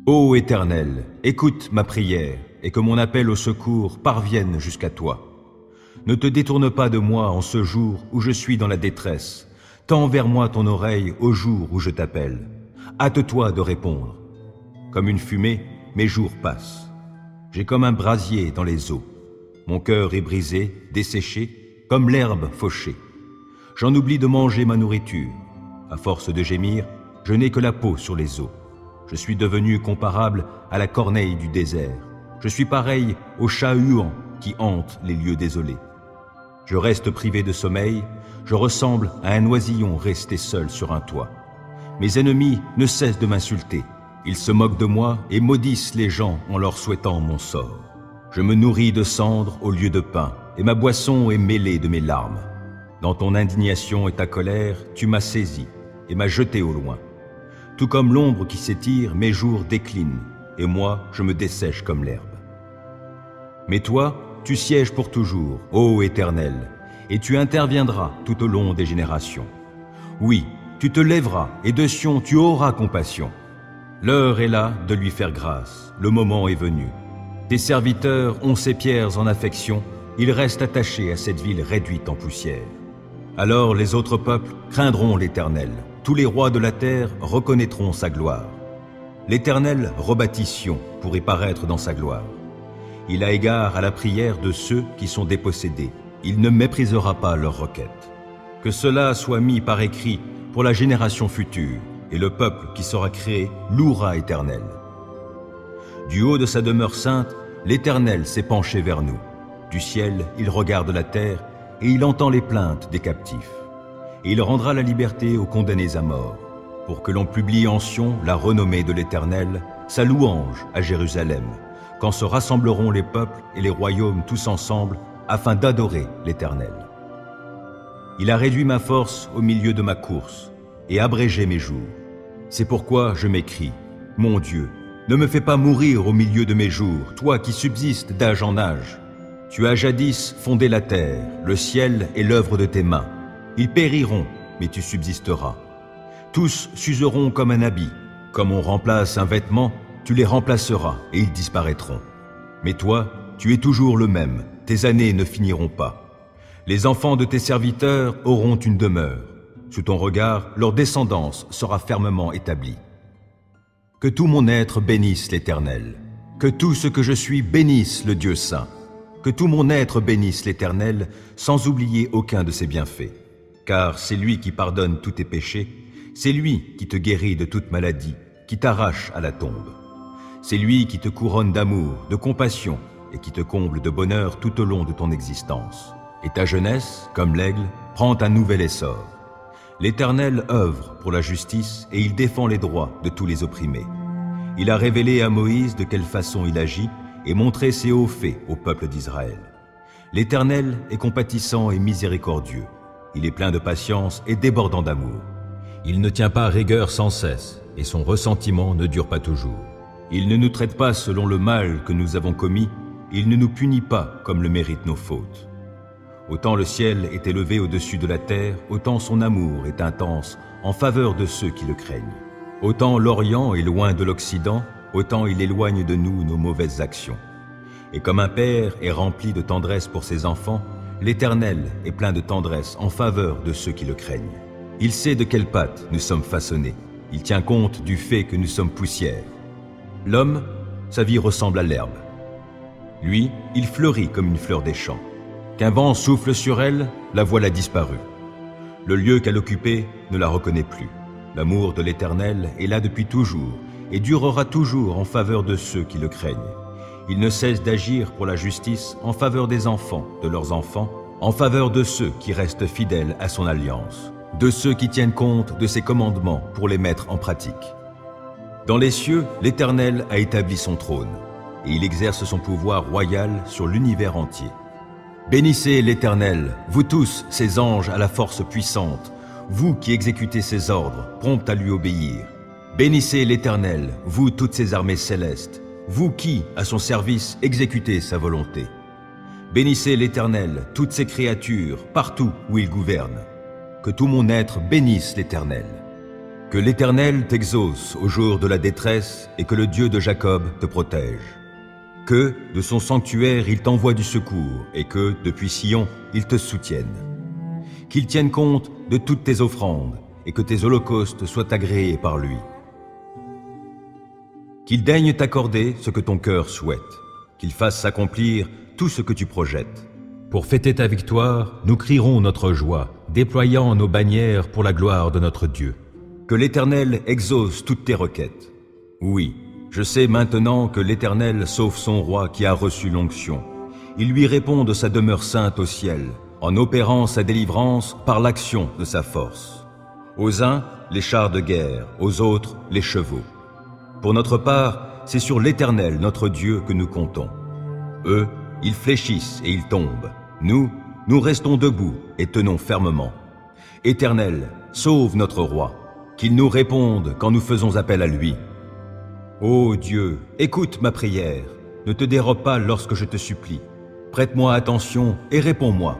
Ô Éternel, écoute ma prière et que mon appel au secours parvienne jusqu'à toi. Ne te détourne pas de moi en ce jour où je suis dans la détresse. Tends vers moi ton oreille au jour où je t'appelle. Hâte-toi de répondre. Comme une fumée, mes jours passent. J'ai comme un brasier dans les eaux. Mon cœur est brisé, desséché, comme l'herbe fauchée. J'en oublie de manger ma nourriture. À force de gémir, je n'ai que la peau sur les os. Je suis devenu comparable à la corneille du désert. Je suis pareil au chat huant qui hante les lieux désolés. Je reste privé de sommeil, je ressemble à un oisillon resté seul sur un toit. Mes ennemis ne cessent de m'insulter. Ils se moquent de moi et maudissent les gens en leur souhaitant mon sort. Je me nourris de cendres au lieu de pain, et ma boisson est mêlée de mes larmes. Dans ton indignation et ta colère, tu m'as saisi et m'as jeté au loin. Tout comme l'ombre qui s'étire, mes jours déclinent, et moi, je me dessèche comme l'herbe. Mais toi, tu sièges pour toujours, ô Éternel, et tu interviendras tout au long des générations. Oui, tu te lèveras, et de Sion tu auras compassion. L'heure est là de lui faire grâce, le moment est venu. Tes serviteurs ont ces pierres en affection, ils restent attachés à cette ville réduite en poussière. Alors les autres peuples craindront l'Éternel, tous les rois de la terre reconnaîtront sa gloire. L'Éternel rebâtit Sion pour y paraître dans sa gloire. Il a égard à la prière de ceux qui sont dépossédés, il ne méprisera pas leurs requêtes. Que cela soit mis par écrit pour la génération future, et le peuple qui sera créé louera Éternel. Du haut de sa demeure sainte, l'Éternel s'est penché vers nous. Du ciel, il regarde la terre, et il entend les plaintes des captifs. Et il rendra la liberté aux condamnés à mort, pour que l'on publie en Sion la renommée de l'Éternel, sa louange à Jérusalem, quand se rassembleront les peuples et les royaumes tous ensemble, afin d'adorer l'Éternel. Il a réduit ma force au milieu de ma course, et abrégé mes jours. C'est pourquoi je m'écrie, mon Dieu, ne me fais pas mourir au milieu de mes jours, toi qui subsistes d'âge en âge. Tu as jadis fondé la terre, le ciel est l'œuvre de tes mains. Ils périront, mais tu subsisteras. Tous s'useront comme un habit. Comme on remplace un vêtement, tu les remplaceras et ils disparaîtront. Mais toi, tu es toujours le même, tes années ne finiront pas. Les enfants de tes serviteurs auront une demeure. Sous ton regard, leur descendance sera fermement établie. Que tout mon être bénisse l'Éternel. Que tout ce que je suis bénisse le Dieu saint. Que tout mon être bénisse l'Éternel, sans oublier aucun de ses bienfaits. Car c'est lui qui pardonne tous tes péchés, c'est lui qui te guérit de toute maladie, qui t'arrache à la tombe. C'est lui qui te couronne d'amour, de compassion, et qui te comble de bonheur tout au long de ton existence. Et ta jeunesse, comme l'aigle, prend un nouvel essor. L'Éternel œuvre pour la justice et il défend les droits de tous les opprimés. Il a révélé à Moïse de quelle façon il agit et montré ses hauts faits au peuple d'Israël. L'Éternel est compatissant et miséricordieux. Il est plein de patience et débordant d'amour. Il ne tient pas rigueur sans cesse et son ressentiment ne dure pas toujours. Il ne nous traite pas selon le mal que nous avons commis, il ne nous punit pas comme le méritent nos fautes. Autant le ciel est élevé au-dessus de la terre, autant son amour est intense en faveur de ceux qui le craignent. Autant l'Orient est loin de l'Occident, autant il éloigne de nous nos mauvaises actions. Et comme un père est rempli de tendresse pour ses enfants, l'Éternel est plein de tendresse en faveur de ceux qui le craignent. Il sait de quelle pâte nous sommes façonnés. Il tient compte du fait que nous sommes poussière. L'homme, sa vie ressemble à l'herbe. Lui, il fleurit comme une fleur des champs. Qu'un vent souffle sur elle, la voilà disparue. Le lieu qu'elle occupait ne la reconnaît plus. L'amour de l'Éternel est là depuis toujours et durera toujours en faveur de ceux qui le craignent. Il ne cesse d'agir pour la justice en faveur des enfants, de leurs enfants, en faveur de ceux qui restent fidèles à son alliance, de ceux qui tiennent compte de ses commandements pour les mettre en pratique. Dans les cieux, l'Éternel a établi son trône et il exerce son pouvoir royal sur l'univers entier. Bénissez l'Éternel, vous tous, ses anges à la force puissante, vous qui exécutez ses ordres, prompts à lui obéir. Bénissez l'Éternel, vous toutes ses armées célestes, vous qui, à son service, exécutez sa volonté. Bénissez l'Éternel, toutes ses créatures, partout où il gouverne. Que tout mon être bénisse l'Éternel. Que l'Éternel t'exauce au jour de la détresse et que le Dieu de Jacob te protège. Que, de son sanctuaire, il t'envoie du secours et que, depuis Sion, il te soutienne. Qu'il tienne compte de toutes tes offrandes et que tes holocaustes soient agréés par lui. Qu'il daigne t'accorder ce que ton cœur souhaite, qu'il fasse s'accomplir tout ce que tu projettes. Pour fêter ta victoire, nous crierons notre joie, déployant nos bannières pour la gloire de notre Dieu. Que l'Éternel exauce toutes tes requêtes. Oui, je sais maintenant que l'Éternel sauve son roi qui a reçu l'onction. Il lui répond de sa demeure sainte au ciel, en opérant sa délivrance par l'action de sa force. Aux uns, les chars de guerre, aux autres, les chevaux. Pour notre part, c'est sur l'Éternel, notre Dieu, que nous comptons. Eux, ils fléchissent et ils tombent. Nous restons debout et tenons fermement. Éternel, sauve notre roi, qu'il nous réponde quand nous faisons appel à lui. Ô Dieu, écoute ma prière, ne te dérobe pas lorsque je te supplie. Prête-moi attention et réponds-moi.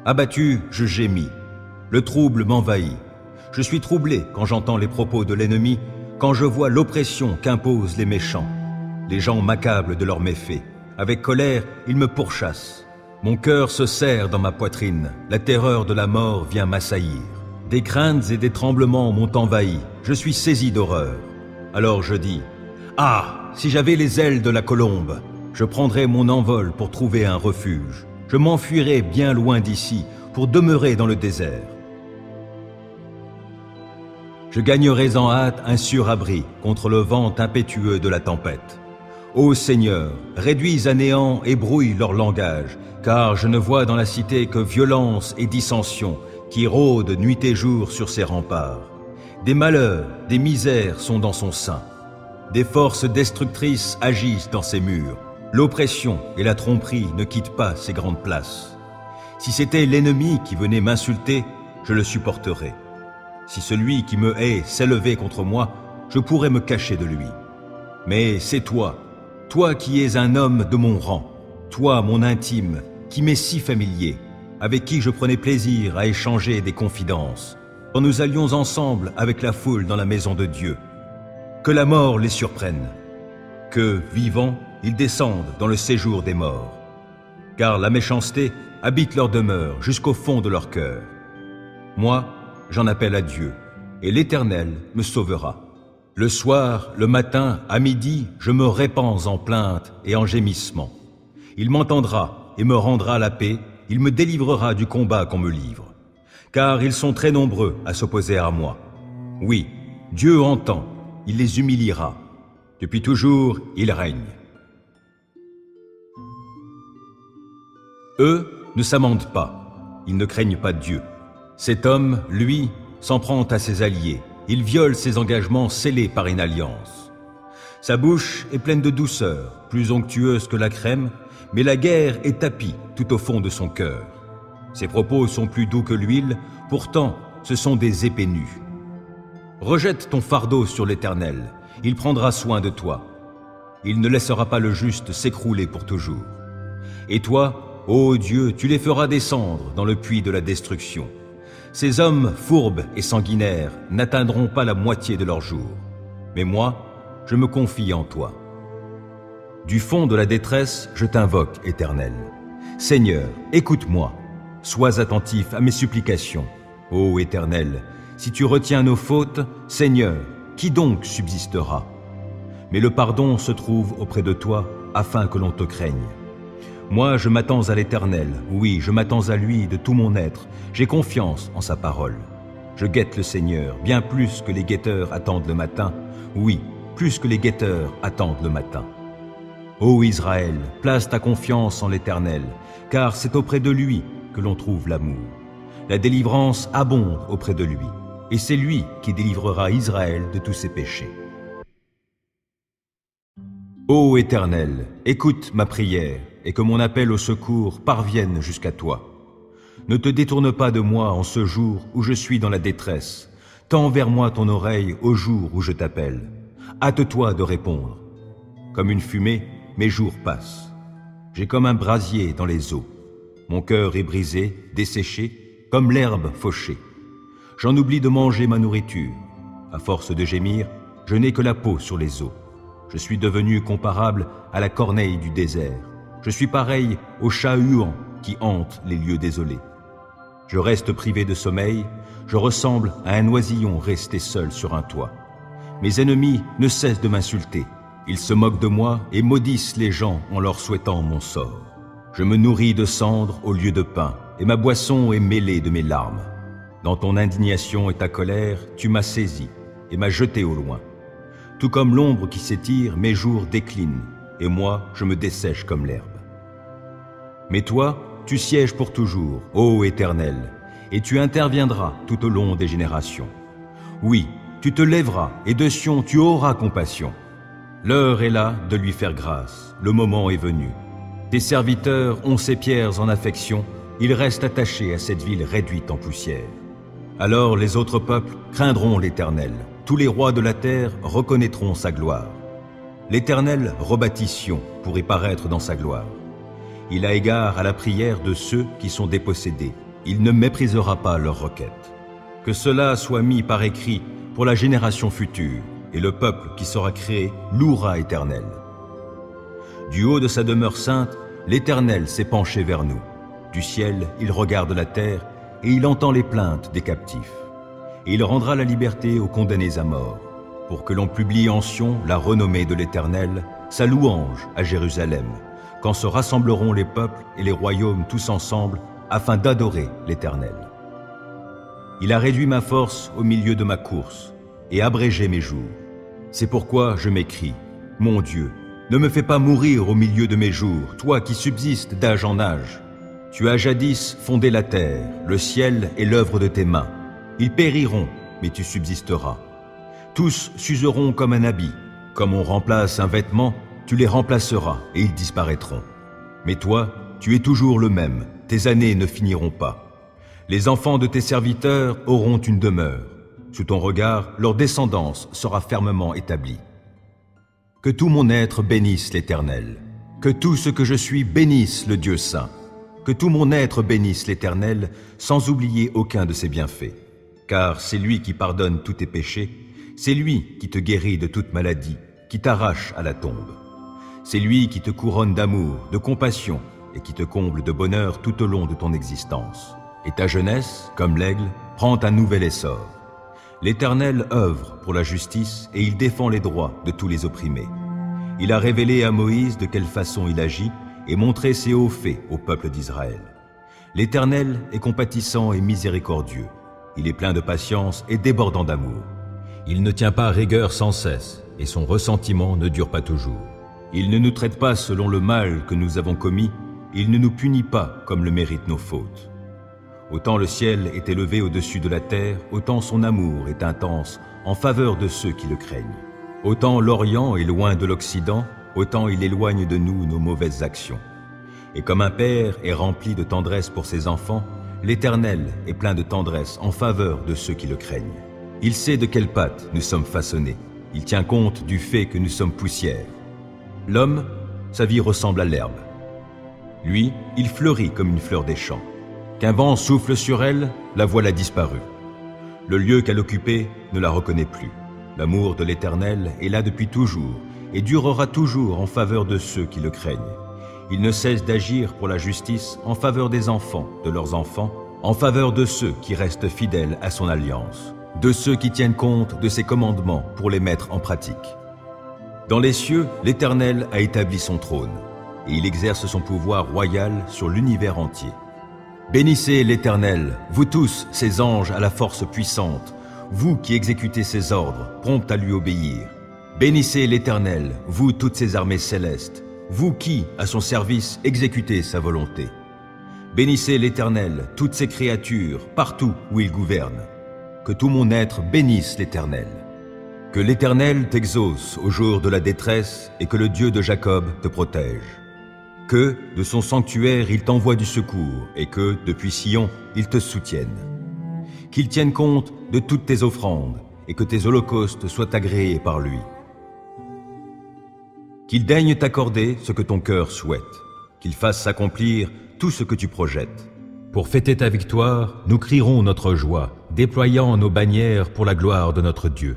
Abattu, je gémis. Le trouble m'envahit. Je suis troublé quand j'entends les propos de l'ennemi, quand je vois l'oppression qu'imposent les méchants. Les gens m'accablent de leurs méfaits. Avec colère, ils me pourchassent. Mon cœur se serre dans ma poitrine. La terreur de la mort vient m'assaillir. Des craintes et des tremblements m'ont envahi. Je suis saisi d'horreur. Alors je dis, « Ah, si j'avais les ailes de la colombe, je prendrais mon envol pour trouver un refuge. Je m'enfuirais bien loin d'ici pour demeurer dans le désert. Je gagnerais en hâte un sûr abri contre le vent impétueux de la tempête. Ô Seigneur, réduis à néant et brouille leur langage, car je ne vois dans la cité que violence et dissension qui rôdent nuit et jour sur ses remparts. Des malheurs, des misères sont dans son sein. Des forces destructrices agissent dans ses murs. L'oppression et la tromperie ne quittent pas ses grandes places. Si c'était l'ennemi qui venait m'insulter, je le supporterais. Si celui qui me hait s'élevait contre moi, je pourrais me cacher de lui. Mais c'est toi, toi qui es un homme de mon rang, toi mon intime, qui m'est si familier, avec qui je prenais plaisir à échanger des confidences, quand nous allions ensemble avec la foule dans la maison de Dieu. Que la mort les surprenne, que, vivants, ils descendent dans le séjour des morts. Car la méchanceté habite leur demeure jusqu'au fond de leur cœur. Moi, j'en appelle à Dieu, et l'Éternel me sauvera. Le soir, le matin, à midi, je me répands en plaintes et en gémissements. Il m'entendra et me rendra la paix, il me délivrera du combat qu'on me livre. Car ils sont très nombreux à s'opposer à moi. Oui, Dieu entend, il les humiliera. Depuis toujours, il règne. Eux ne s'amendent pas, ils ne craignent pas Dieu. Cet homme, lui, s'en prend à ses alliés. Il viole ses engagements scellés par une alliance. Sa bouche est pleine de douceur, plus onctueuse que la crème, mais la guerre est tapie tout au fond de son cœur. Ses propos sont plus doux que l'huile, pourtant ce sont des épées nues. Rejette ton fardeau sur l'Éternel, il prendra soin de toi. Il ne laissera pas le juste s'écrouler pour toujours. Et toi, ô Dieu, tu les feras descendre dans le puits de la destruction. Ces hommes fourbes et sanguinaires n'atteindront pas la moitié de leur jour. Mais moi, je me confie en toi. Du fond de la détresse, je t'invoque, Éternel. Seigneur, écoute-moi. Sois attentif à mes supplications. Ô Éternel, si tu retiens nos fautes, Seigneur, qui donc subsistera? Mais le pardon se trouve auprès de toi, afin que l'on te craigne. Moi, je m'attends à l'Éternel, oui, je m'attends à lui de tout mon être, j'ai confiance en sa parole. Je guette le Seigneur, bien plus que les guetteurs attendent le matin, oui, plus que les guetteurs attendent le matin. Ô Israël, place ta confiance en l'Éternel, car c'est auprès de lui que l'on trouve l'amour. La délivrance abonde auprès de lui, et c'est lui qui délivrera Israël de tous ses péchés. Ô Éternel, écoute ma prière, et que mon appel au secours parvienne jusqu'à toi. Ne te détourne pas de moi en ce jour où je suis dans la détresse. Tends vers moi ton oreille au jour où je t'appelle. Hâte-toi de répondre. Comme une fumée, mes jours passent. J'ai comme un brasier dans les eaux. Mon cœur est brisé, desséché, comme l'herbe fauchée. J'en oublie de manger ma nourriture. À force de gémir, je n'ai que la peau sur les os. Je suis devenu comparable à la corneille du désert. Je suis pareil au chat huant qui hante les lieux désolés. Je reste privé de sommeil, je ressemble à un oisillon resté seul sur un toit. Mes ennemis ne cessent de m'insulter. Ils se moquent de moi et maudissent les gens en leur souhaitant mon sort. Je me nourris de cendres au lieu de pain, et ma boisson est mêlée de mes larmes. Dans ton indignation et ta colère, tu m'as saisi et m'as jeté au loin. Tout comme l'ombre qui s'étire, mes jours déclinent, et moi, je me dessèche comme l'herbe. Mais toi, tu sièges pour toujours, ô Éternel, et tu interviendras tout au long des générations. Oui, tu te lèveras, et de Sion tu auras compassion. L'heure est là de lui faire grâce, le moment est venu. Tes serviteurs ont ces pierres en affection, ils restent attachés à cette ville réduite en poussière. Alors les autres peuples craindront l'Éternel, tous les rois de la terre reconnaîtront sa gloire. L'Éternel rebâtit Sion pour y paraître dans sa gloire. Il a égard à la prière de ceux qui sont dépossédés, il ne méprisera pas leurs requêtes. Que cela soit mis par écrit pour la génération future, et le peuple qui sera créé louera Éternel. Du haut de sa demeure sainte, l'Éternel s'est penché vers nous. Du ciel, il regarde la terre, et il entend les plaintes des captifs. Et il rendra la liberté aux condamnés à mort, pour que l'on publie en Sion la renommée de l'Éternel, sa louange à Jérusalem, quand se rassembleront les peuples et les royaumes tous ensemble, afin d'adorer l'Éternel. Il a réduit ma force au milieu de ma course, et abrégé mes jours. C'est pourquoi je m'écrie, mon Dieu, ne me fais pas mourir au milieu de mes jours, toi qui subsistes d'âge en âge. Tu as jadis fondé la terre, le ciel est l'œuvre de tes mains. Ils périront, mais tu subsisteras. Tous s'useront comme un habit. Comme on remplace un vêtement, tu les remplaceras et ils disparaîtront. Mais toi, tu es toujours le même, tes années ne finiront pas. Les enfants de tes serviteurs auront une demeure. Sous ton regard, leur descendance sera fermement établie. Que tout mon être bénisse l'Éternel. Que tout ce que je suis bénisse le Dieu saint. Que tout mon être bénisse l'Éternel, sans oublier aucun de ses bienfaits. Car c'est lui qui pardonne tous tes péchés, c'est lui qui te guérit de toute maladie, qui t'arrache à la tombe. C'est lui qui te couronne d'amour, de compassion, et qui te comble de bonheur tout au long de ton existence. Et ta jeunesse, comme l'aigle, prend un nouvel essor. L'Éternel œuvre pour la justice et il défend les droits de tous les opprimés. Il a révélé à Moïse de quelle façon il agit et montré ses hauts faits au peuple d'Israël. L'Éternel est compatissant et miséricordieux. Il est plein de patience et débordant d'amour. Il ne tient pas rigueur sans cesse et son ressentiment ne dure pas toujours. Il ne nous traite pas selon le mal que nous avons commis, il ne nous punit pas comme le méritent nos fautes. Autant le ciel est élevé au-dessus de la terre, autant son amour est intense en faveur de ceux qui le craignent. Autant l'Orient est loin de l'Occident, autant il éloigne de nous nos mauvaises actions. Et comme un père est rempli de tendresse pour ses enfants, l'Éternel est plein de tendresse en faveur de ceux qui le craignent. Il sait de quelle pâte nous sommes façonnés. Il tient compte du fait que nous sommes poussière. L'homme, sa vie ressemble à l'herbe. Lui, il fleurit comme une fleur des champs. Qu'un vent souffle sur elle, la voilà disparue. Le lieu qu'elle occupait ne la reconnaît plus. L'amour de l'Éternel est là depuis toujours et durera toujours en faveur de ceux qui le craignent. Il ne cesse d'agir pour la justice en faveur des enfants, de leurs enfants, en faveur de ceux qui restent fidèles à son alliance, de ceux qui tiennent compte de ses commandements pour les mettre en pratique. Dans les cieux, l'Éternel a établi son trône et il exerce son pouvoir royal sur l'univers entier. Bénissez l'Éternel, vous tous, ses anges à la force puissante, vous qui exécutez ses ordres, prompts à lui obéir. Bénissez l'Éternel, vous toutes ses armées célestes, vous qui, à son service, exécutez sa volonté. Bénissez l'Éternel, toutes ses créatures, partout où il gouverne. Que tout mon être bénisse l'Éternel. Que l'Éternel t'exauce au jour de la détresse et que le Dieu de Jacob te protège. Que, de son sanctuaire, il t'envoie du secours et que, depuis Sion, il te soutienne. Qu'il tienne compte de toutes tes offrandes et que tes holocaustes soient agréés par lui. Qu'il daigne t'accorder ce que ton cœur souhaite, qu'il fasse s'accomplir tout ce que tu projettes. Pour fêter ta victoire, nous crierons notre joie, déployant nos bannières pour la gloire de notre Dieu.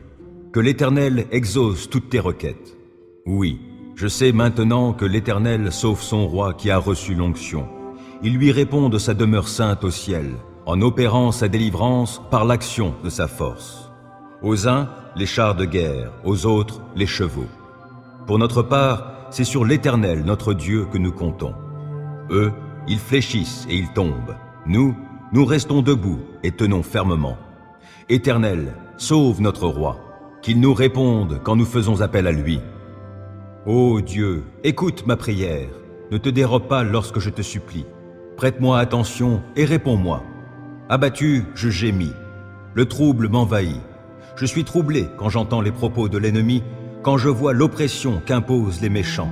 Que l'Éternel exauce toutes tes requêtes. Oui, je sais maintenant que l'Éternel sauve son roi qui a reçu l'onction. Il lui répond de sa demeure sainte au ciel, en opérant sa délivrance par l'action de sa force. Aux uns, les chars de guerre, aux autres, les chevaux. Pour notre part, c'est sur l'Éternel, notre Dieu, que nous comptons. Eux, ils fléchissent et ils tombent. Nous restons debout et tenons fermement. Éternel, sauve notre roi, qu'il nous réponde quand nous faisons appel à lui. Ô Dieu, écoute ma prière, ne te dérobe pas lorsque je te supplie. Prête-moi attention et réponds-moi. Abattu, je gémis. Le trouble m'envahit. Je suis troublé quand j'entends les propos de l'ennemi, quand je vois l'oppression qu'imposent les méchants.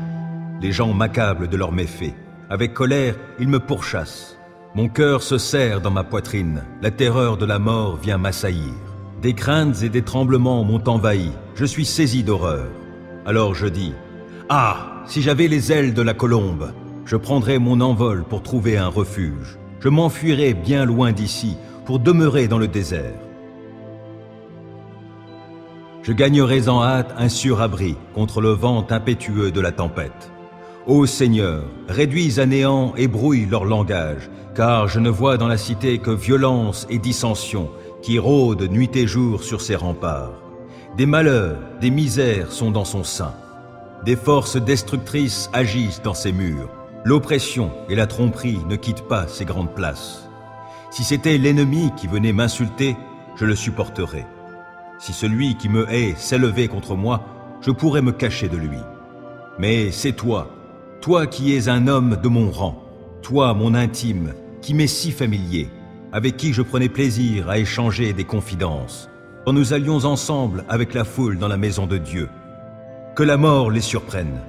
Les gens m'accablent de leurs méfaits. Avec colère, ils me pourchassent. Mon cœur se serre dans ma poitrine. La terreur de la mort vient m'assaillir. Des craintes et des tremblements m'ont envahi. Je suis saisi d'horreur. Alors je dis, « Ah, si j'avais les ailes de la colombe, je prendrais mon envol pour trouver un refuge. Je m'enfuirais bien loin d'ici pour demeurer dans le désert. Je gagnerais en hâte un sûr abri contre le vent impétueux de la tempête. Ô Seigneur, réduis à néant et brouille leur langage, car je ne vois dans la cité que violence et dissension qui rôdent nuit et jour sur ses remparts. Des malheurs, des misères sont dans son sein. Des forces destructrices agissent dans ses murs. L'oppression et la tromperie ne quittent pas ces grandes places. Si c'était l'ennemi qui venait m'insulter, je le supporterais. Si celui qui me hait s'élevait contre moi, je pourrais me cacher de lui. Mais c'est toi, toi qui es un homme de mon rang, toi mon intime, qui m'es si familier, avec qui je prenais plaisir à échanger des confidences, quand nous allions ensemble avec la foule dans la maison de Dieu. Que la mort les surprenne,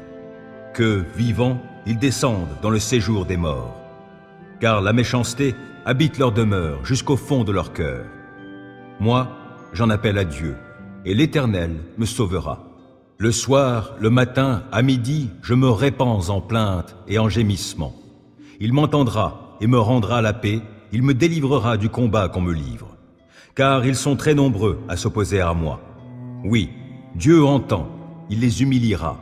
que, vivants, ils descendent dans le séjour des morts. Car la méchanceté habite leur demeure jusqu'au fond de leur cœur. Moi, j'en appelle à Dieu, et l'Éternel me sauvera. Le soir, le matin, à midi, je me répands en plaintes et en gémissements. Il m'entendra et me rendra la paix, il me délivrera du combat qu'on me livre. Car ils sont très nombreux à s'opposer à moi. Oui, Dieu entend, il les humiliera.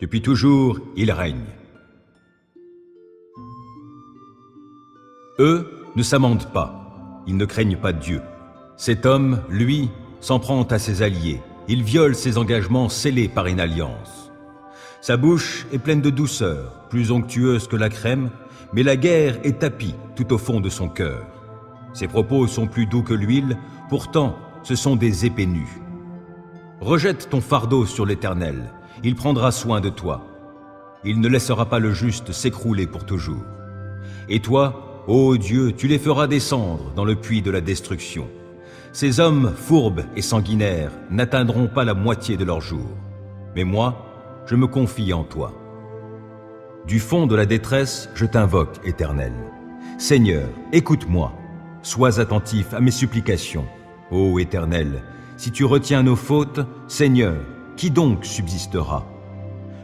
Depuis toujours, il règne. Eux ne s'amendent pas, ils ne craignent pas Dieu. Cet homme, lui, s'en prend à ses alliés. Il viole ses engagements scellés par une alliance. Sa bouche est pleine de douceur, plus onctueuse que la crème, mais la guerre est tapie tout au fond de son cœur. Ses propos sont plus doux que l'huile, pourtant ce sont des épées nues. Rejette ton fardeau sur l'Éternel, il prendra soin de toi. Il ne laissera pas le juste s'écrouler pour toujours. Et toi, ô Dieu, tu les feras descendre dans le puits de la destruction. Ces hommes fourbes et sanguinaires n'atteindront pas la moitié de leur jour. Mais moi, je me confie en toi. Du fond de la détresse, je t'invoque, Éternel. Seigneur, écoute-moi. Sois attentif à mes supplications. Ô Éternel, si tu retiens nos fautes, Seigneur, qui donc subsistera?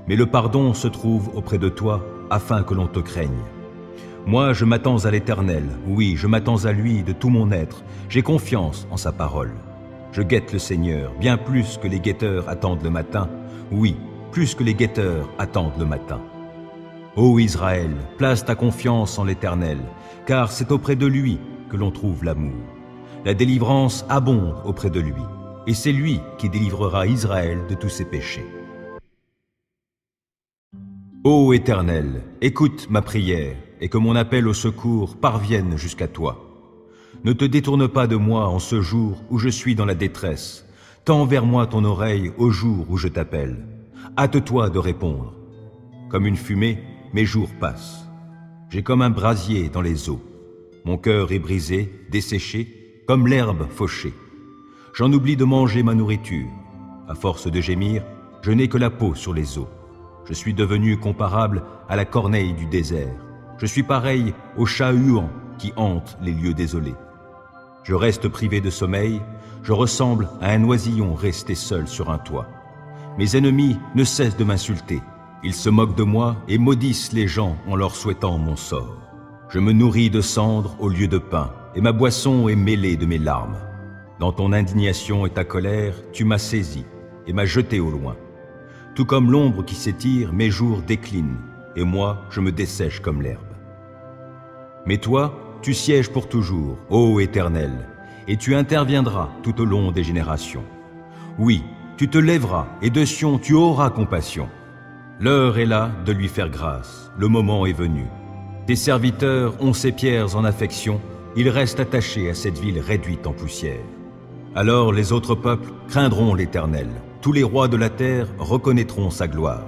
Mais le pardon se trouve auprès de toi, afin que l'on te craigne. Moi, je m'attends à l'Éternel, oui, je m'attends à lui de tout mon être, j'ai confiance en sa parole. Je guette le Seigneur, bien plus que les guetteurs attendent le matin, oui, plus que les guetteurs attendent le matin. Ô Israël, place ta confiance en l'Éternel, car c'est auprès de lui que l'on trouve l'amour. La délivrance abonde auprès de lui, et c'est lui qui délivrera Israël de tous ses péchés. Ô Éternel, écoute ma prière, et que mon appel au secours parvienne jusqu'à toi. Ne te détourne pas de moi en ce jour où je suis dans la détresse. Tends vers moi ton oreille au jour où je t'appelle. Hâte-toi de répondre. Comme une fumée, mes jours passent. J'ai comme un brasier dans les eaux. Mon cœur est brisé, desséché, comme l'herbe fauchée. J'en oublie de manger ma nourriture. À force de gémir, je n'ai que la peau sur les os. Je suis devenu comparable à la corneille du désert. Je suis pareil au chat huant qui hante les lieux désolés. Je reste privé de sommeil, je ressemble à un oisillon resté seul sur un toit. Mes ennemis ne cessent de m'insulter. Ils se moquent de moi et maudissent les gens en leur souhaitant mon sort. Je me nourris de cendres au lieu de pain, et ma boisson est mêlée de mes larmes. Dans ton indignation et ta colère, tu m'as saisi et m'as jeté au loin. Tout comme l'ombre qui s'étire, mes jours déclinent, et moi, je me dessèche comme l'herbe. Mais toi, tu sièges pour toujours, ô Éternel, et tu interviendras tout au long des générations. Oui, tu te lèveras, et de Sion tu auras compassion. L'heure est là de lui faire grâce, le moment est venu. Tes serviteurs ont ces pierres en affection, ils restent attachés à cette ville réduite en poussière. Alors les autres peuples craindront l'Éternel, tous les rois de la terre reconnaîtront sa gloire.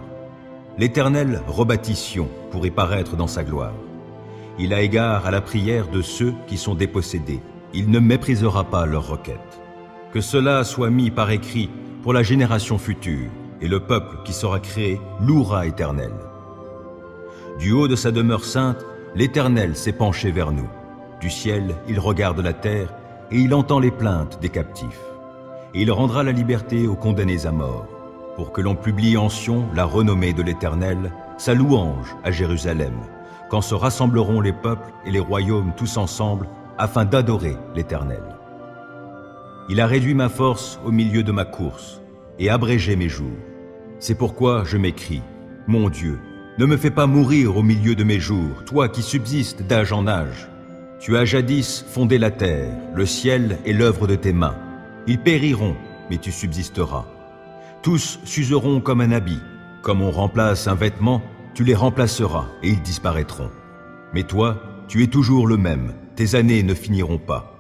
L'Éternel rebâtit Sion pour y paraître dans sa gloire. Il a égard à la prière de ceux qui sont dépossédés, il ne méprisera pas leurs requêtes. Que cela soit mis par écrit pour la génération future, et le peuple qui sera créé louera Éternel. Du haut de sa demeure sainte, l'Éternel s'est penché vers nous. Du ciel, il regarde la terre, et il entend les plaintes des captifs. Et il rendra la liberté aux condamnés à mort, pour que l'on publie en Sion la renommée de l'Éternel, sa louange à Jérusalem, quand se rassembleront les peuples et les royaumes tous ensemble, afin d'adorer l'Éternel. Il a réduit ma force au milieu de ma course, et abrégé mes jours. C'est pourquoi je m'écrie, mon Dieu, ne me fais pas mourir au milieu de mes jours, toi qui subsistes d'âge en âge. Tu as jadis fondé la terre, le ciel est l'œuvre de tes mains. Ils périront, mais tu subsisteras. Tous s'useront comme un habit. Comme on remplace un vêtement, tu les remplaceras et ils disparaîtront. Mais toi, tu es toujours le même, tes années ne finiront pas.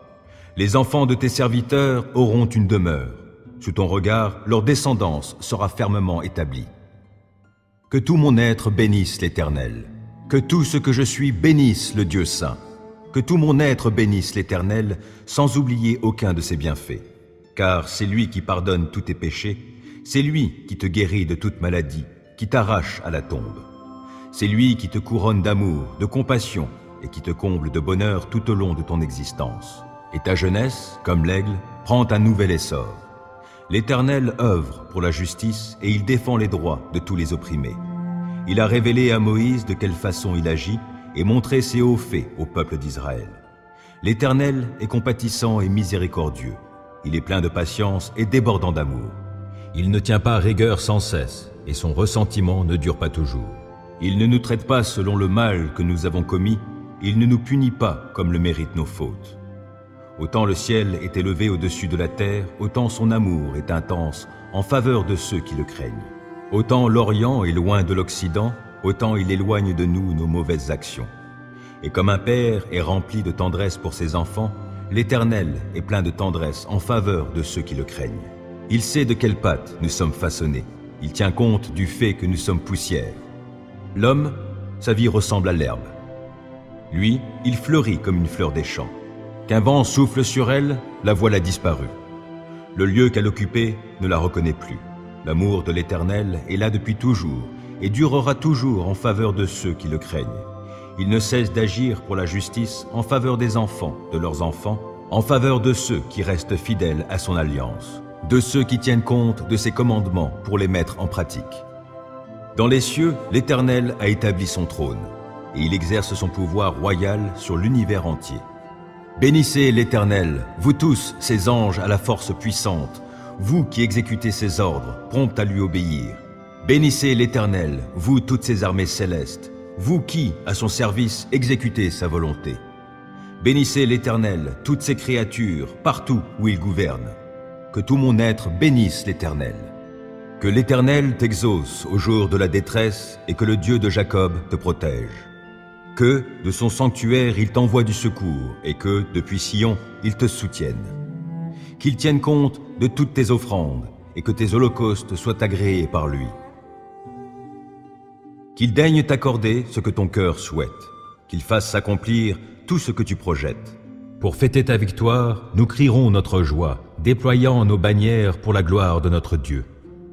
Les enfants de tes serviteurs auront une demeure. Sous ton regard, leur descendance sera fermement établie. Que tout mon être bénisse l'Éternel. Que tout ce que je suis bénisse le Dieu saint. Que tout mon être bénisse l'Éternel, sans oublier aucun de ses bienfaits. Car c'est lui qui pardonne tous tes péchés, c'est lui qui te guérit de toute maladie, qui t'arrache à la tombe. C'est lui qui te couronne d'amour, de compassion, et qui te comble de bonheur tout au long de ton existence. Et ta jeunesse, comme l'aigle, prend un nouvel essor. L'Éternel œuvre pour la justice et il défend les droits de tous les opprimés. Il a révélé à Moïse de quelle façon il agit et montré ses hauts faits au peuple d'Israël. L'Éternel est compatissant et miséricordieux. Il est plein de patience et débordant d'amour. Il ne tient pas rigueur sans cesse et son ressentiment ne dure pas toujours. Il ne nous traite pas selon le mal que nous avons commis, il ne nous punit pas comme le méritent nos fautes. Autant le ciel est élevé au-dessus de la terre, autant son amour est intense en faveur de ceux qui le craignent. Autant l'Orient est loin de l'Occident, autant il éloigne de nous nos mauvaises actions. Et comme un père est rempli de tendresse pour ses enfants, l'Éternel est plein de tendresse en faveur de ceux qui le craignent. Il sait de quelle pâte nous sommes façonnés. Il tient compte du fait que nous sommes poussière. L'homme, sa vie ressemble à l'herbe. Lui, il fleurit comme une fleur des champs. Qu'un vent souffle sur elle, la voilà disparue. Le lieu qu'elle occupait ne la reconnaît plus. L'amour de l'Éternel est là depuis toujours et durera toujours en faveur de ceux qui le craignent. Il ne cesse d'agir pour la justice en faveur des enfants, de leurs enfants, en faveur de ceux qui restent fidèles à son alliance, de ceux qui tiennent compte de ses commandements pour les mettre en pratique. Dans les cieux, l'Éternel a établi son trône et il exerce son pouvoir royal sur l'univers entier. Bénissez l'Éternel, vous tous, ses anges à la force puissante, vous qui exécutez ses ordres, prompts à lui obéir. Bénissez l'Éternel, vous toutes ses armées célestes, vous qui, à son service, exécutez sa volonté. Bénissez l'Éternel, toutes ses créatures, partout où il gouverne. Que tout mon être bénisse l'Éternel. Que l'Éternel t'exauce au jour de la détresse et que le Dieu de Jacob te protège. Que, de son sanctuaire, il t'envoie du secours et que, depuis Sion, il te soutienne. Qu'il tienne compte de toutes tes offrandes et que tes holocaustes soient agréés par lui. Qu'il daigne t'accorder ce que ton cœur souhaite, qu'il fasse s'accomplir tout ce que tu projettes. Pour fêter ta victoire, nous crierons notre joie, déployant nos bannières pour la gloire de notre Dieu.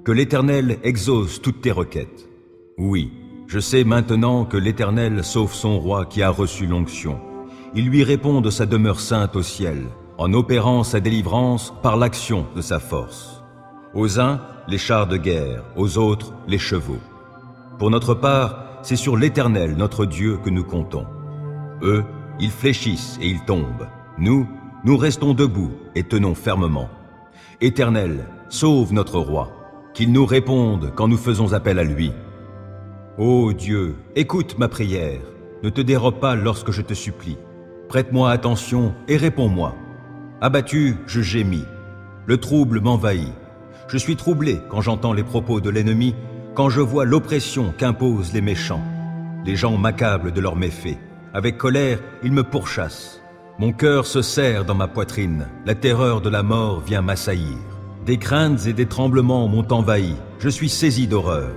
Que l'Éternel exauce toutes tes requêtes. Oui, je sais maintenant que l'Éternel sauve son roi qui a reçu l'onction. Il lui répond de sa demeure sainte au ciel, en opérant sa délivrance par l'action de sa force. Aux uns, les chars de guerre, aux autres, les chevaux. Pour notre part, c'est sur l'Éternel, notre Dieu, que nous comptons. Eux, ils fléchissent et ils tombent. Nous Nous restons debout et tenons fermement. Éternel, sauve notre roi, qu'il nous réponde quand nous faisons appel à lui. Ô Dieu, écoute ma prière, ne te dérobe pas lorsque je te supplie. Prête-moi attention et réponds-moi. Abattu, je gémis. Le trouble m'envahit. Je suis troublé quand j'entends les propos de l'ennemi, quand je vois l'oppression qu'imposent les méchants. Les gens m'accablent de leurs méfaits. Avec colère, ils me pourchassent. Mon cœur se serre dans ma poitrine. La terreur de la mort vient m'assaillir. Des craintes et des tremblements m'ont envahi. Je suis saisi d'horreur.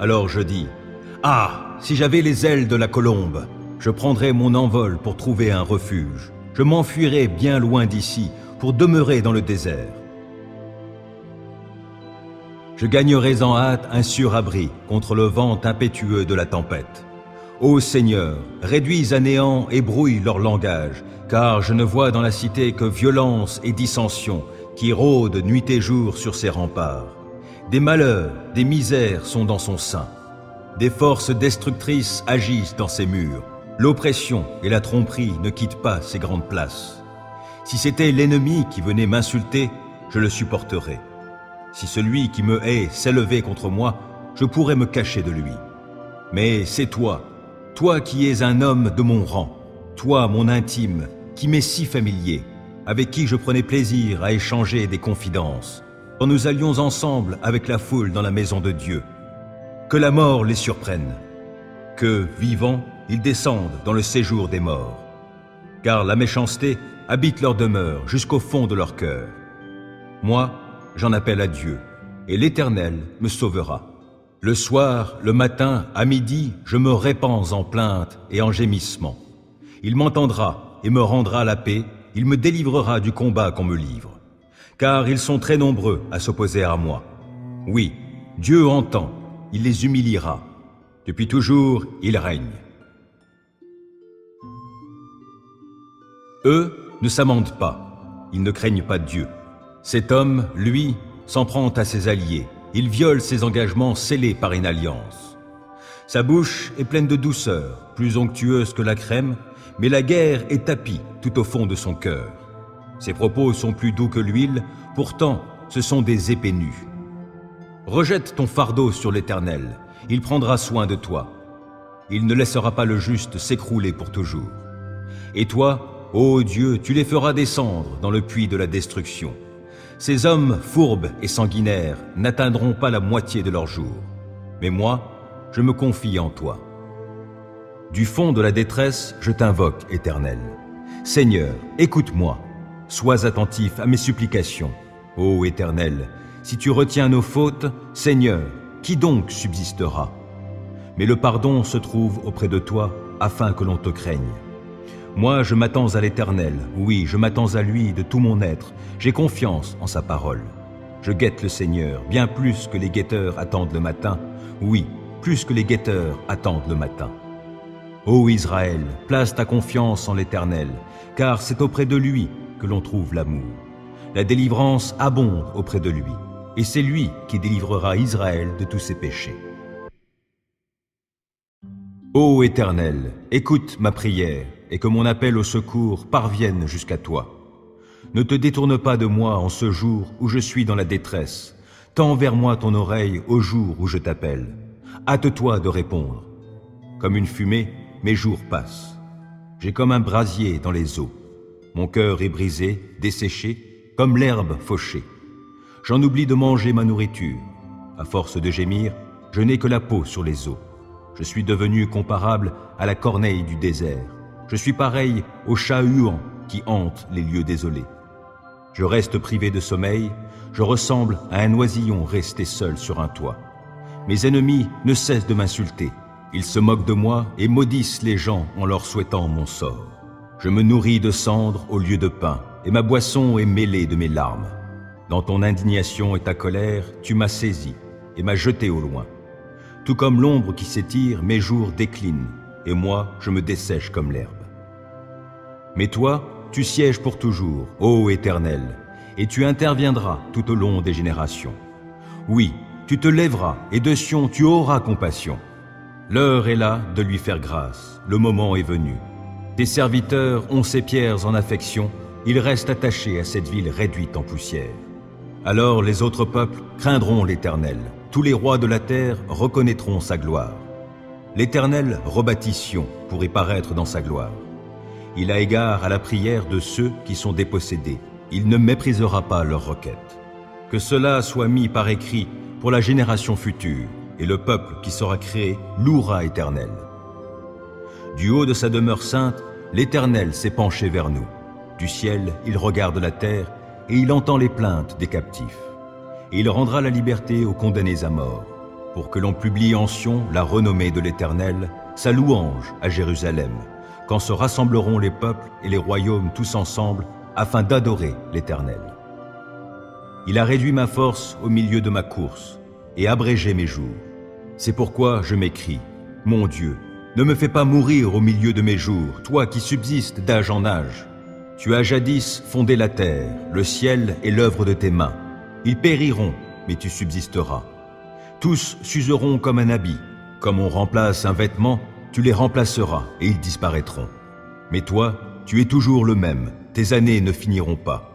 Alors je dis, « Ah, si j'avais les ailes de la colombe, je prendrais mon envol pour trouver un refuge. Je m'enfuirais bien loin d'ici pour demeurer dans le désert. Je gagnerais en hâte un sûr abri contre le vent impétueux de la tempête. Ô Seigneur, réduis à néant et brouille leur langage, car je ne vois dans la cité que violence et dissension qui rôdent nuit et jour sur ses remparts. Des malheurs, des misères sont dans son sein. Des forces destructrices agissent dans ses murs. L'oppression et la tromperie ne quittent pas ces grandes places. Si c'était l'ennemi qui venait m'insulter, je le supporterais. Si celui qui me hait s'élevait contre moi, je pourrais me cacher de lui. Mais c'est toi, toi qui es un homme de mon rang, toi mon intime, qui m'est si familier, avec qui je prenais plaisir à échanger des confidences, quand nous allions ensemble avec la foule dans la maison de Dieu. Que la mort les surprenne, que, vivants, ils descendent dans le séjour des morts. Car la méchanceté habite leur demeure jusqu'au fond de leur cœur. Moi, j'en appelle à Dieu, et l'Éternel me sauvera. Le soir, le matin, à midi, je me répands en plaintes et en gémissements. Il m'entendra et me rendra la paix, il me délivrera du combat qu'on me livre. Car ils sont très nombreux à s'opposer à moi. Oui, Dieu entend, il les humiliera. Depuis toujours, il règne. Eux ne s'amendent pas, ils ne craignent pas Dieu. Cet homme, lui, s'en prend à ses alliés. Il viole ses engagements scellés par une alliance. Sa bouche est pleine de douceur, plus onctueuse que la crème, mais la guerre est tapie tout au fond de son cœur. Ses propos sont plus doux que l'huile, pourtant ce sont des épées nues. Rejette ton fardeau sur l'Éternel, il prendra soin de toi. Il ne laissera pas le juste s'écrouler pour toujours. Et toi, ô Dieu, tu les feras descendre dans le puits de la destruction. Ces hommes fourbes et sanguinaires n'atteindront pas la moitié de leur jour. Mais moi, je me confie en toi. Du fond de la détresse, je t'invoque, Éternel. Seigneur, écoute-moi. Sois attentif à mes supplications. Ô Éternel, si tu retiens nos fautes, Seigneur, qui donc subsistera? Mais le pardon se trouve auprès de toi, afin que l'on te craigne. Moi, je m'attends à l'Éternel, oui, je m'attends à lui de tout mon être. J'ai confiance en sa parole. Je guette le Seigneur, bien plus que les guetteurs attendent le matin. Oui, plus que les guetteurs attendent le matin. Ô Israël, place ta confiance en l'Éternel, car c'est auprès de lui que l'on trouve l'amour. La délivrance abonde auprès de lui, et c'est lui qui délivrera Israël de tous ses péchés. Ô Éternel, écoute ma prière, et que mon appel au secours parvienne jusqu'à toi. Ne te détourne pas de moi en ce jour où je suis dans la détresse. Tends vers moi ton oreille au jour où je t'appelle. Hâte-toi de répondre. Comme une fumée, mes jours passent. J'ai comme un brasier dans les eaux. Mon cœur est brisé, desséché, comme l'herbe fauchée. J'en oublie de manger ma nourriture. À force de gémir, je n'ai que la peau sur les os. Je suis devenu comparable à la corneille du désert. Je suis pareil au chat huant qui hante les lieux désolés. Je reste privé de sommeil, je ressemble à un oisillon resté seul sur un toit. Mes ennemis ne cessent de m'insulter. Ils se moquent de moi et maudissent les gens en leur souhaitant mon sort. Je me nourris de cendres au lieu de pain, et ma boisson est mêlée de mes larmes. Dans ton indignation et ta colère, tu m'as saisi et m'as jeté au loin. Tout comme l'ombre qui s'étire, mes jours déclinent, et moi, je me dessèche comme l'herbe. Mais toi, tu sièges pour toujours, ô Éternel, et tu interviendras tout au long des générations. Oui, tu te lèveras, et de Sion tu auras compassion. L'heure est là de lui faire grâce, le moment est venu. Tes serviteurs ont ces pierres en affection, ils restent attachés à cette ville réduite en poussière. Alors les autres peuples craindront l'Éternel, tous les rois de la terre reconnaîtront sa gloire. L'Éternel rebâtit Sion pour y paraître dans sa gloire. Il a égard à la prière de ceux qui sont dépossédés, il ne méprisera pas leurs requêtes. Que cela soit mis par écrit pour la génération future, et le peuple qui sera créé louera l'Éternel. Du haut de sa demeure sainte, l'Éternel s'est penché vers nous. Du ciel, il regarde la terre, et il entend les plaintes des captifs. Et il rendra la liberté aux condamnés à mort, pour que l'on publie en Sion la renommée de l'Éternel, sa louange à Jérusalem, quand se rassembleront les peuples et les royaumes tous ensemble, afin d'adorer l'Éternel. Il a réduit ma force au milieu de ma course, et abrégé mes jours. C'est pourquoi je m'écrie, mon Dieu, ne me fais pas mourir au milieu de mes jours, toi qui subsistes d'âge en âge. Tu as jadis fondé la terre, le ciel est l'œuvre de tes mains. Ils périront, mais tu subsisteras. Tous s'useront comme un habit. Comme on remplace un vêtement, tu les remplaceras et ils disparaîtront. Mais toi, tu es toujours le même, tes années ne finiront pas.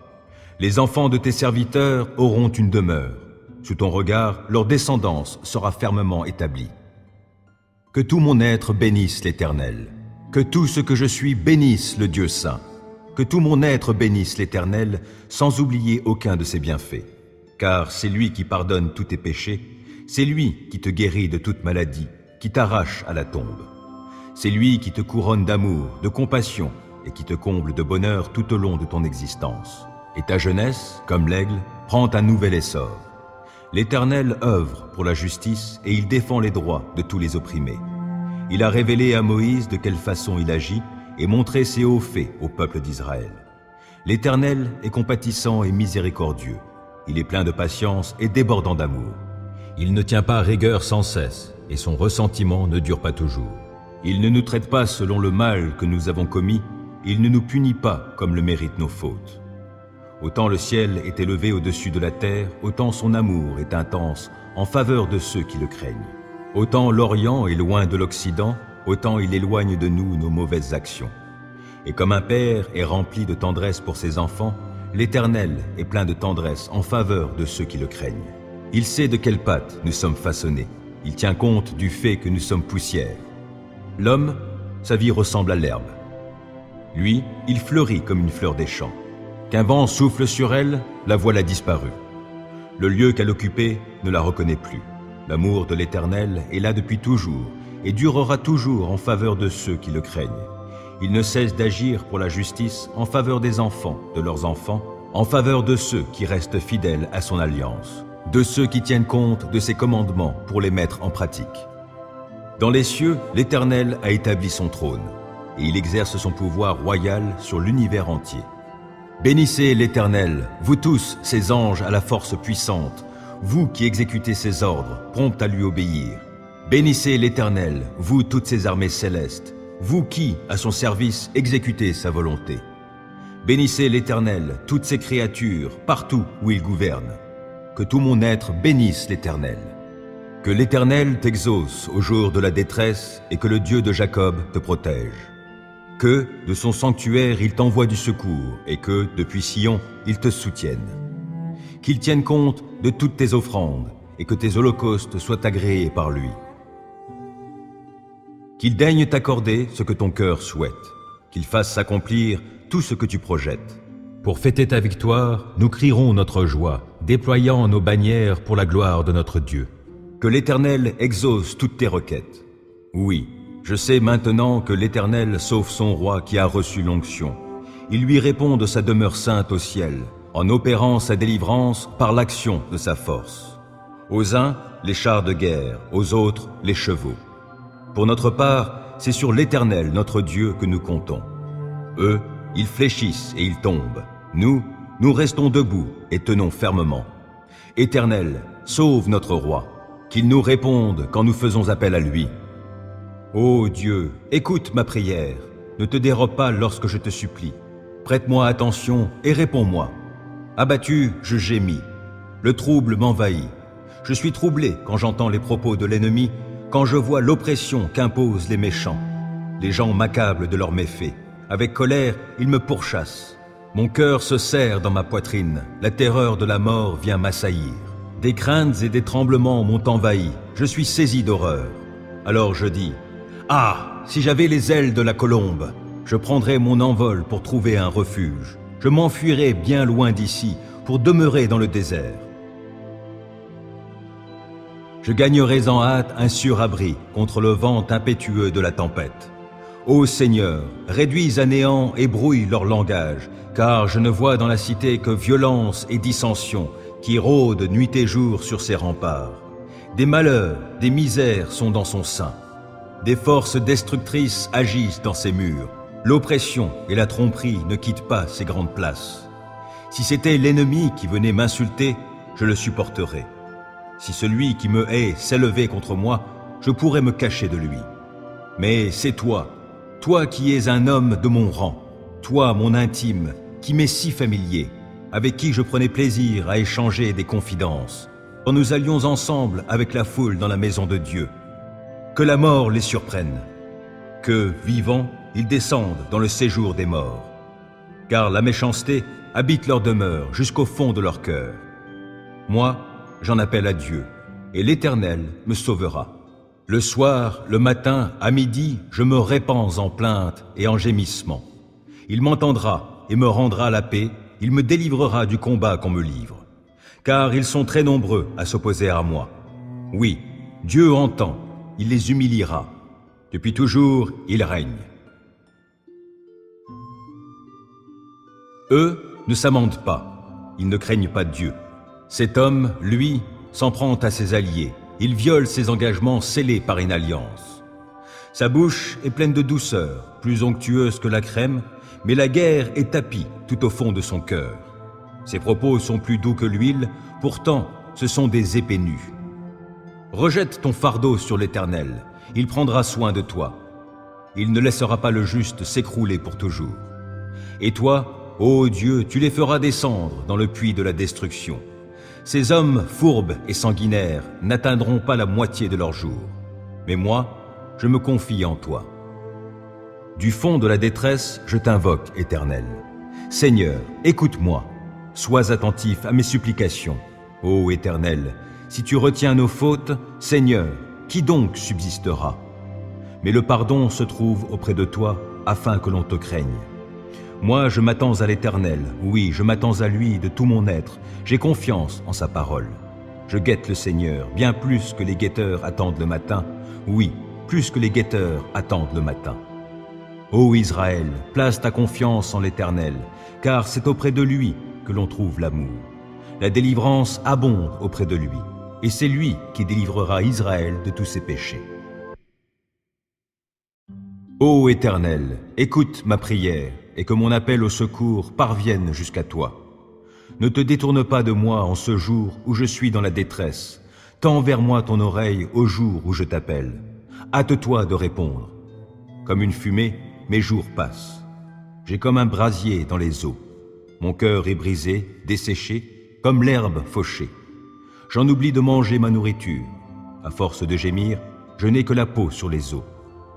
Les enfants de tes serviteurs auront une demeure. Sous ton regard, leur descendance sera fermement établie. Que tout mon être bénisse l'Éternel. Que tout ce que je suis bénisse le Dieu saint. Que tout mon être bénisse l'Éternel, sans oublier aucun de ses bienfaits. Car c'est lui qui pardonne tous tes péchés, c'est lui qui te guérit de toute maladie, qui t'arrache à la tombe. C'est lui qui te couronne d'amour, de compassion, et qui te comble de bonheur tout au long de ton existence. Et ta jeunesse, comme l'aigle, prend un nouvel essor. L'Éternel œuvre pour la justice et il défend les droits de tous les opprimés. Il a révélé à Moïse de quelle façon il agit et montré ses hauts faits au peuple d'Israël. L'Éternel est compatissant et miséricordieux. Il est plein de patience et débordant d'amour. Il ne tient pas rigueur sans cesse et son ressentiment ne dure pas toujours. Il ne nous traite pas selon le mal que nous avons commis, il ne nous punit pas comme le méritent nos fautes. Autant le ciel est élevé au-dessus de la terre, autant son amour est intense en faveur de ceux qui le craignent. Autant l'Orient est loin de l'Occident, autant il éloigne de nous nos mauvaises actions. Et comme un père est rempli de tendresse pour ses enfants, l'Éternel est plein de tendresse en faveur de ceux qui le craignent. Il sait de quelle pâte nous sommes façonnés. Il tient compte du fait que nous sommes poussière. L'homme, sa vie ressemble à l'herbe. Lui, il fleurit comme une fleur des champs. Qu'un vent souffle sur elle, la voilà disparue. Le lieu qu'elle occupait ne la reconnaît plus. L'amour de l'Éternel est là depuis toujours et durera toujours en faveur de ceux qui le craignent. Il ne cesse d'agir pour la justice en faveur des enfants, de leurs enfants, en faveur de ceux qui restent fidèles à son alliance, de ceux qui tiennent compte de ses commandements pour les mettre en pratique. Dans les cieux, l'Éternel a établi son trône et il exerce son pouvoir royal sur l'univers entier. Bénissez l'Éternel, vous tous, ses anges à la force puissante, vous qui exécutez ses ordres, promptes à lui obéir. Bénissez l'Éternel, vous toutes ses armées célestes, vous qui, à son service, exécutez sa volonté. Bénissez l'Éternel, toutes ses créatures, partout où il gouverne. Que tout mon être bénisse l'Éternel. Que l'Éternel t'exauce au jour de la détresse et que le Dieu de Jacob te protège. Que, de son sanctuaire, il t'envoie du secours, et que, depuis Sion, il te soutienne. Qu'il tienne compte de toutes tes offrandes, et que tes holocaustes soient agréés par lui. Qu'il daigne t'accorder ce que ton cœur souhaite, qu'il fasse s'accomplir tout ce que tu projettes. Pour fêter ta victoire, nous crierons notre joie, déployant nos bannières pour la gloire de notre Dieu. Que l'Éternel exauce toutes tes requêtes. Oui, je sais maintenant que l'Éternel sauve son roi qui a reçu l'onction. Il lui répond de sa demeure sainte au ciel, en opérant sa délivrance par l'action de sa force. Aux uns, les chars de guerre, aux autres, les chevaux. Pour notre part, c'est sur l'Éternel, notre Dieu, que nous comptons. Eux, ils fléchissent et ils tombent. Nous restons debout et tenons fermement. Éternel, sauve notre roi, qu'il nous réponde quand nous faisons appel à lui. Ô Dieu, écoute ma prière, ne te dérobe pas lorsque je te supplie. Prête-moi attention et réponds-moi. Abattu, je gémis. Le trouble m'envahit. Je suis troublé quand j'entends les propos de l'ennemi, quand je vois l'oppression qu'imposent les méchants. Les gens m'accablent de leurs méfaits. Avec colère, ils me pourchassent. Mon cœur se serre dans ma poitrine, la terreur de la mort vient m'assaillir. Des craintes et des tremblements m'ont envahi, je suis saisi d'horreur. Alors je dis, « Ah, si j'avais les ailes de la colombe, je prendrais mon envol pour trouver un refuge. Je m'enfuirais bien loin d'ici pour demeurer dans le désert. Je gagnerais en hâte un sûr abri contre le vent impétueux de la tempête. Ô Seigneur, réduis à néant et brouille leur langage, car je ne vois dans la cité que violence et dissension qui rôdent nuit et jour sur ses remparts. Des malheurs, des misères sont dans son sein. Des forces destructrices agissent dans ses murs. L'oppression et la tromperie ne quittent pas ces grandes places. Si c'était l'ennemi qui venait m'insulter, je le supporterais. Si celui qui me hait s'élevait contre moi, je pourrais me cacher de lui. Mais c'est toi, toi qui es un homme de mon rang, toi mon intime, qui m'est si familier, avec qui je prenais plaisir à échanger des confidences, quand nous allions ensemble avec la foule dans la maison de Dieu. Que la mort les surprenne, que, vivants, ils descendent dans le séjour des morts. Car la méchanceté habite leur demeure jusqu'au fond de leur cœur. Moi, j'en appelle à Dieu, et l'Éternel me sauvera. Le soir, le matin, à midi, je me répands en plaintes et en gémissements. Il m'entendra et me rendra la paix, il me délivrera du combat qu'on me livre. Car ils sont très nombreux à s'opposer à moi. Oui, Dieu entend, il les humiliera. Depuis toujours, il règne. Eux ne s'amendent pas, ils ne craignent pas Dieu. Cet homme, lui, s'en prend à ses alliés. Il viole ses engagements scellés par une alliance. Sa bouche est pleine de douceur, plus onctueuse que la crème, mais la guerre est tapie tout au fond de son cœur. Ses propos sont plus doux que l'huile, pourtant ce sont des épées nues. Rejette ton fardeau sur l'Éternel, il prendra soin de toi. Il ne laissera pas le juste s'écrouler pour toujours. Et toi, ô Dieu, tu les feras descendre dans le puits de la destruction. Ces hommes fourbes et sanguinaires n'atteindront pas la moitié de leur jour. Mais moi, je me confie en toi. Du fond de la détresse, je t'invoque, Éternel. Seigneur, écoute-moi. Sois attentif à mes supplications. Ô Éternel, si tu retiens nos fautes, Seigneur, qui donc subsistera? Mais le pardon se trouve auprès de toi, afin que l'on te craigne. Moi, je m'attends à l'Éternel, oui, je m'attends à lui de tout mon être, j'ai confiance en sa parole. Je guette le Seigneur, bien plus que les guetteurs attendent le matin, oui, plus que les guetteurs attendent le matin. Ô Israël, place ta confiance en l'Éternel, car c'est auprès de lui que l'on trouve l'amour. La délivrance abonde auprès de lui, et c'est lui qui délivrera Israël de tous ses péchés. Ô Éternel, écoute ma prière, et que mon appel au secours parvienne jusqu'à toi. Ne te détourne pas de moi en ce jour où je suis dans la détresse. Tends vers moi ton oreille au jour où je t'appelle. Hâte-toi de répondre. Comme une fumée, mes jours passent. J'ai comme un brasier dans les eaux. Mon cœur est brisé, desséché, comme l'herbe fauchée. J'en oublie de manger ma nourriture. À force de gémir, je n'ai que la peau sur les os.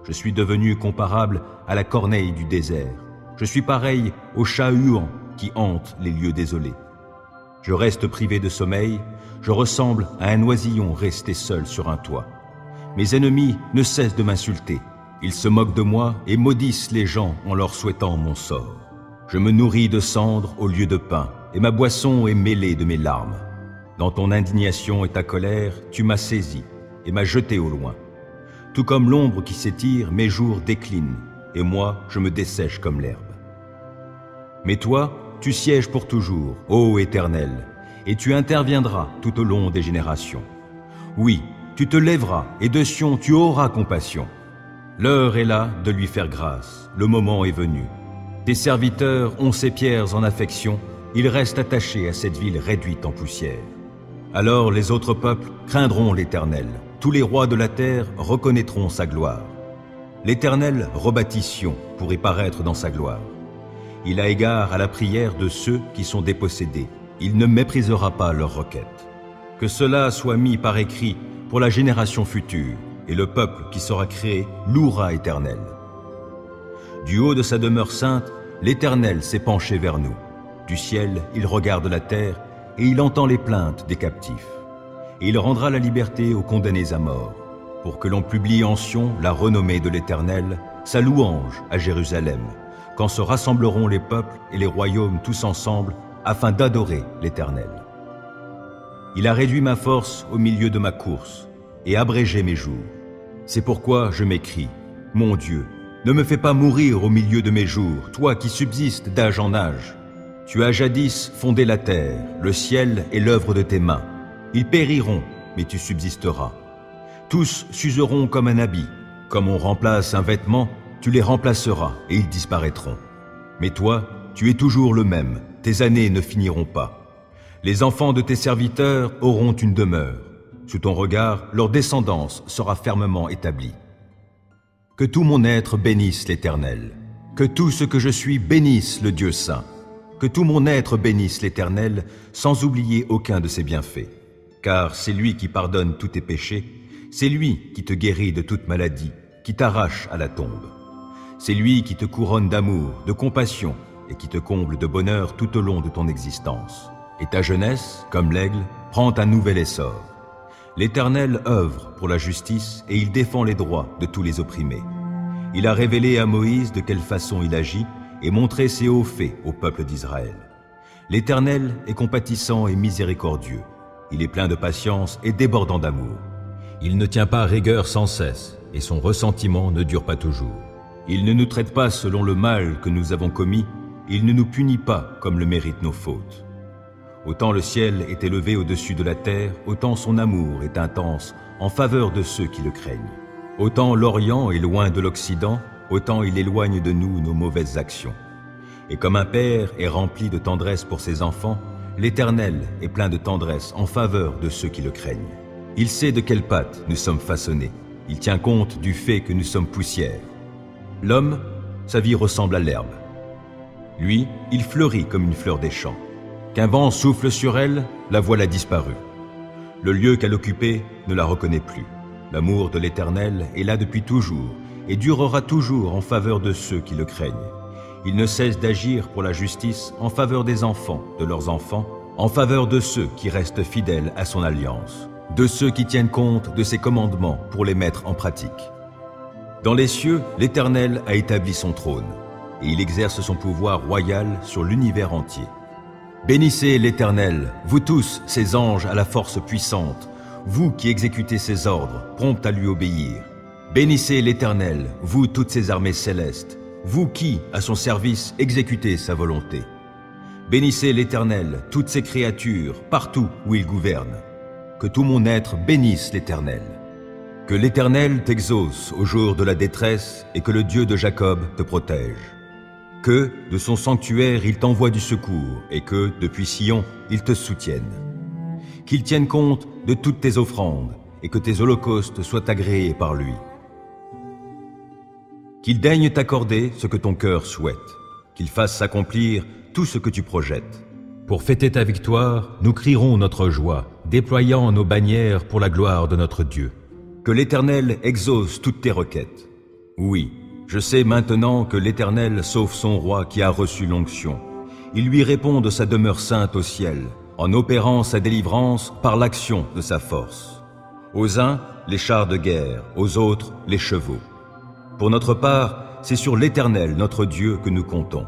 Je suis devenu comparable à la corneille du désert. Je suis pareil au chat huant qui hante les lieux désolés. Je reste privé de sommeil, je ressemble à un oisillon resté seul sur un toit. Mes ennemis ne cessent de m'insulter. Ils se moquent de moi et maudissent les gens en leur souhaitant mon sort. Je me nourris de cendres au lieu de pain, et ma boisson est mêlée de mes larmes. Dans ton indignation et ta colère, tu m'as saisi et m'as jeté au loin. Tout comme l'ombre qui s'étire, mes jours déclinent, et moi, je me dessèche comme l'herbe. Mais toi, tu sièges pour toujours, ô Éternel, et tu interviendras tout au long des générations. Oui, tu te lèveras, et de Sion tu auras compassion. L'heure est là de lui faire grâce, le moment est venu. Tes serviteurs ont ces pierres en affection, ils restent attachés à cette ville réduite en poussière. Alors les autres peuples craindront l'Éternel, tous les rois de la terre reconnaîtront sa gloire. L'Éternel rebâtit Sion pour y paraître dans sa gloire. Il a égard à la prière de ceux qui sont dépossédés. Il ne méprisera pas leurs requêtes. Que cela soit mis par écrit pour la génération future, et le peuple qui sera créé louera Éternel. Du haut de sa demeure sainte, l'Éternel s'est penché vers nous. Du ciel, il regarde la terre et il entend les plaintes des captifs. Et il rendra la liberté aux condamnés à mort, pour que l'on publie en Sion la renommée de l'Éternel, sa louange à Jérusalem, quand se rassembleront les peuples et les royaumes tous ensemble, afin d'adorer l'Éternel. Il a réduit ma force au milieu de ma course, et abrégé mes jours. C'est pourquoi je m'écrie, mon Dieu, ne me fais pas mourir au milieu de mes jours, toi qui subsistes d'âge en âge. Tu as jadis fondé la terre, le ciel est l'œuvre de tes mains. Ils périront, mais tu subsisteras. Tous s'useront comme un habit. Comme on remplace un vêtement, tu les remplaceras et ils disparaîtront. Mais toi, tu es toujours le même, tes années ne finiront pas. Les enfants de tes serviteurs auront une demeure. Sous ton regard, leur descendance sera fermement établie. Que tout mon être bénisse l'Éternel. Que tout ce que je suis bénisse le Dieu saint. Que tout mon être bénisse l'Éternel, sans oublier aucun de ses bienfaits. Car c'est lui qui pardonne tous tes péchés, c'est lui qui te guérit de toute maladie, qui t'arrache à la tombe. C'est lui qui te couronne d'amour, de compassion, et qui te comble de bonheur tout au long de ton existence. Et ta jeunesse, comme l'aigle, prend un nouvel essor. L'Éternel œuvre pour la justice et il défend les droits de tous les opprimés. Il a révélé à Moïse de quelle façon il agit et montré ses hauts faits au peuple d'Israël. L'Éternel est compatissant et miséricordieux. Il est plein de patience et débordant d'amour. Il ne tient pas rigueur sans cesse et son ressentiment ne dure pas toujours. Il ne nous traite pas selon le mal que nous avons commis, il ne nous punit pas comme le méritent nos fautes. Autant le ciel est élevé au-dessus de la terre, autant son amour est intense en faveur de ceux qui le craignent. Autant l'Orient est loin de l'Occident, autant il éloigne de nous nos mauvaises actions. Et comme un père est rempli de tendresse pour ses enfants, l'Éternel est plein de tendresse en faveur de ceux qui le craignent. Il sait de quelle pâte nous sommes façonnés. Il tient compte du fait que nous sommes poussière. L'homme, sa vie ressemble à l'herbe. Lui, il fleurit comme une fleur des champs. Qu'un vent souffle sur elle, la voilà disparue. Le lieu qu'elle occupait ne la reconnaît plus. L'amour de l'Éternel est là depuis toujours et durera toujours en faveur de ceux qui le craignent. Il ne cesse d'agir pour la justice en faveur des enfants, de leurs enfants, en faveur de ceux qui restent fidèles à son alliance, de ceux qui tiennent compte de ses commandements pour les mettre en pratique. Dans les cieux, l'Éternel a établi son trône, et il exerce son pouvoir royal sur l'univers entier. Bénissez l'Éternel, vous tous, ses anges à la force puissante, vous qui exécutez ses ordres, prompts à lui obéir. Bénissez l'Éternel, vous toutes ses armées célestes, vous qui, à son service, exécutez sa volonté. Bénissez l'Éternel, toutes ses créatures, partout où il gouverne. Que tout mon être bénisse l'Éternel. Que l'Éternel t'exauce au jour de la détresse et que le Dieu de Jacob te protège. Que, de son sanctuaire, il t'envoie du secours et que, depuis Sion, il te soutienne. Qu'il tienne compte de toutes tes offrandes et que tes holocaustes soient agréés par lui. Qu'il daigne t'accorder ce que ton cœur souhaite, qu'il fasse s'accomplir tout ce que tu projettes. Pour fêter ta victoire, nous crierons notre joie, déployant nos bannières pour la gloire de notre Dieu. Que l'Éternel exauce toutes tes requêtes. Oui, je sais maintenant que l'Éternel sauve son roi qui a reçu l'onction. Il lui répond de sa demeure sainte au ciel, en opérant sa délivrance par l'action de sa force. Aux uns, les chars de guerre, aux autres, les chevaux. Pour notre part, c'est sur l'Éternel, notre Dieu, que nous comptons.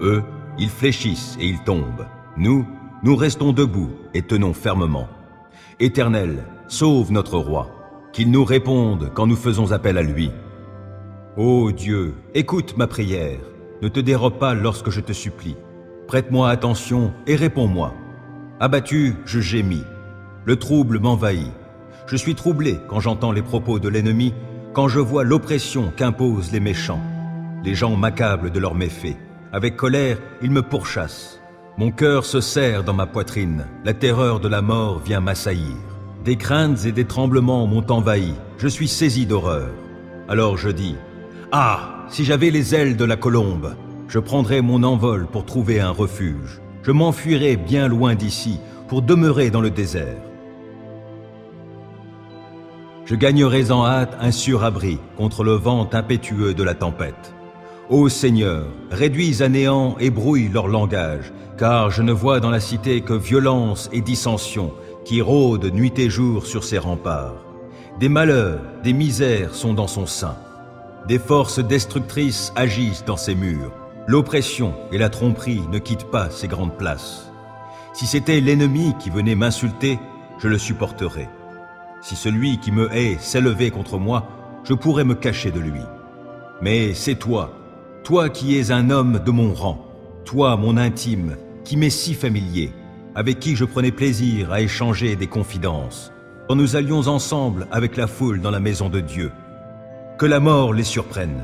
Eux, ils fléchissent et ils tombent. Nous restons debout et tenons fermement. Éternel, sauve notre roi, qu'il nous réponde quand nous faisons appel à lui. Ô Dieu, écoute ma prière, ne te dérobe pas lorsque je te supplie. Prête-moi attention et réponds-moi. Abattu, je gémis. Le trouble m'envahit. Je suis troublé quand j'entends les propos de l'ennemi, quand je vois l'oppression qu'imposent les méchants. Les gens m'accablent de leurs méfaits. Avec colère, ils me pourchassent. Mon cœur se serre dans ma poitrine. La terreur de la mort vient m'assaillir. Des craintes et des tremblements m'ont envahi. Je suis saisi d'horreur. Alors je dis, « Ah, si j'avais les ailes de la colombe, je prendrais mon envol pour trouver un refuge. Je m'enfuirais bien loin d'ici pour demeurer dans le désert. Je gagnerais en hâte un sûr abri contre le vent impétueux de la tempête. Ô Seigneur, réduis à néant et brouille leur langage, car je ne vois dans la cité que violence et dissension qui rôdent nuit et jour sur ses remparts. Des malheurs, des misères sont dans son sein. Des forces destructrices agissent dans ses murs. L'oppression et la tromperie ne quittent pas ses grandes places. Si c'était l'ennemi qui venait m'insulter, je le supporterais. Si celui qui me hait s'élevait contre moi, je pourrais me cacher de lui. Mais c'est toi, toi qui es un homme de mon rang, toi mon intime, qui m'est si familier, avec qui je prenais plaisir à échanger des confidences, quand nous allions ensemble avec la foule dans la maison de Dieu. Que la mort les surprenne,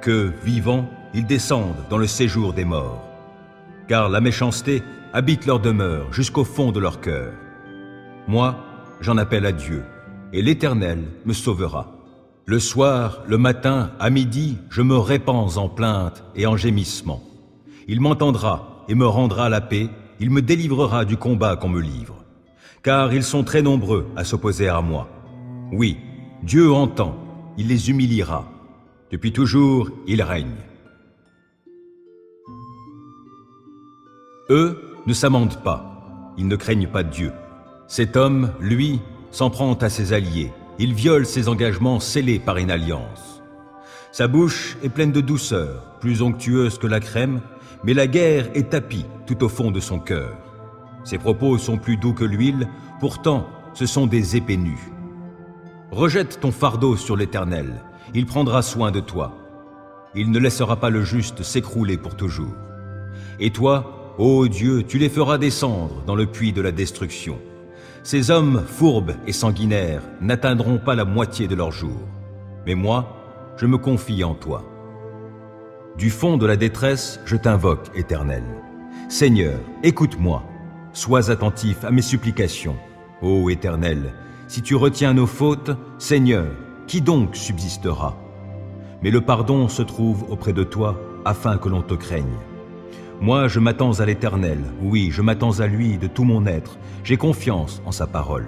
que, vivants, ils descendent dans le séjour des morts. Car la méchanceté habite leur demeure jusqu'au fond de leur cœur. Moi, j'en appelle à Dieu, et l'Éternel me sauvera. Le soir, le matin, à midi, je me répands en plaintes et en gémissements. Il m'entendra et me rendra la paix, il me délivrera du combat qu'on me livre. Car ils sont très nombreux à s'opposer à moi. Oui, Dieu entend, il les humiliera. Depuis toujours, il règne. Eux ne s'amendent pas, ils ne craignent pas Dieu. Cet homme, lui, s'en prend à ses alliés. Il viole ses engagements scellés par une alliance. Sa bouche est pleine de douceur, plus onctueuse que la crème, mais la guerre est tapie tout au fond de son cœur. Ses propos sont plus doux que l'huile, pourtant ce sont des épées nues. Rejette ton fardeau sur l'Éternel, il prendra soin de toi. Il ne laissera pas le juste s'écrouler pour toujours. Et toi, ô Dieu, tu les feras descendre dans le puits de la destruction. Ces hommes fourbes et sanguinaires n'atteindront pas la moitié de leur jour. Mais moi, je me confie en toi. Du fond de la détresse, je t'invoque, Éternel. Seigneur, écoute-moi. Sois attentif à mes supplications. Ô Éternel, si tu retiens nos fautes, Seigneur, qui donc subsistera? Mais le pardon se trouve auprès de toi, afin que l'on te craigne. Moi, je m'attends à l'Éternel, oui, je m'attends à lui de tout mon être. J'ai confiance en sa parole.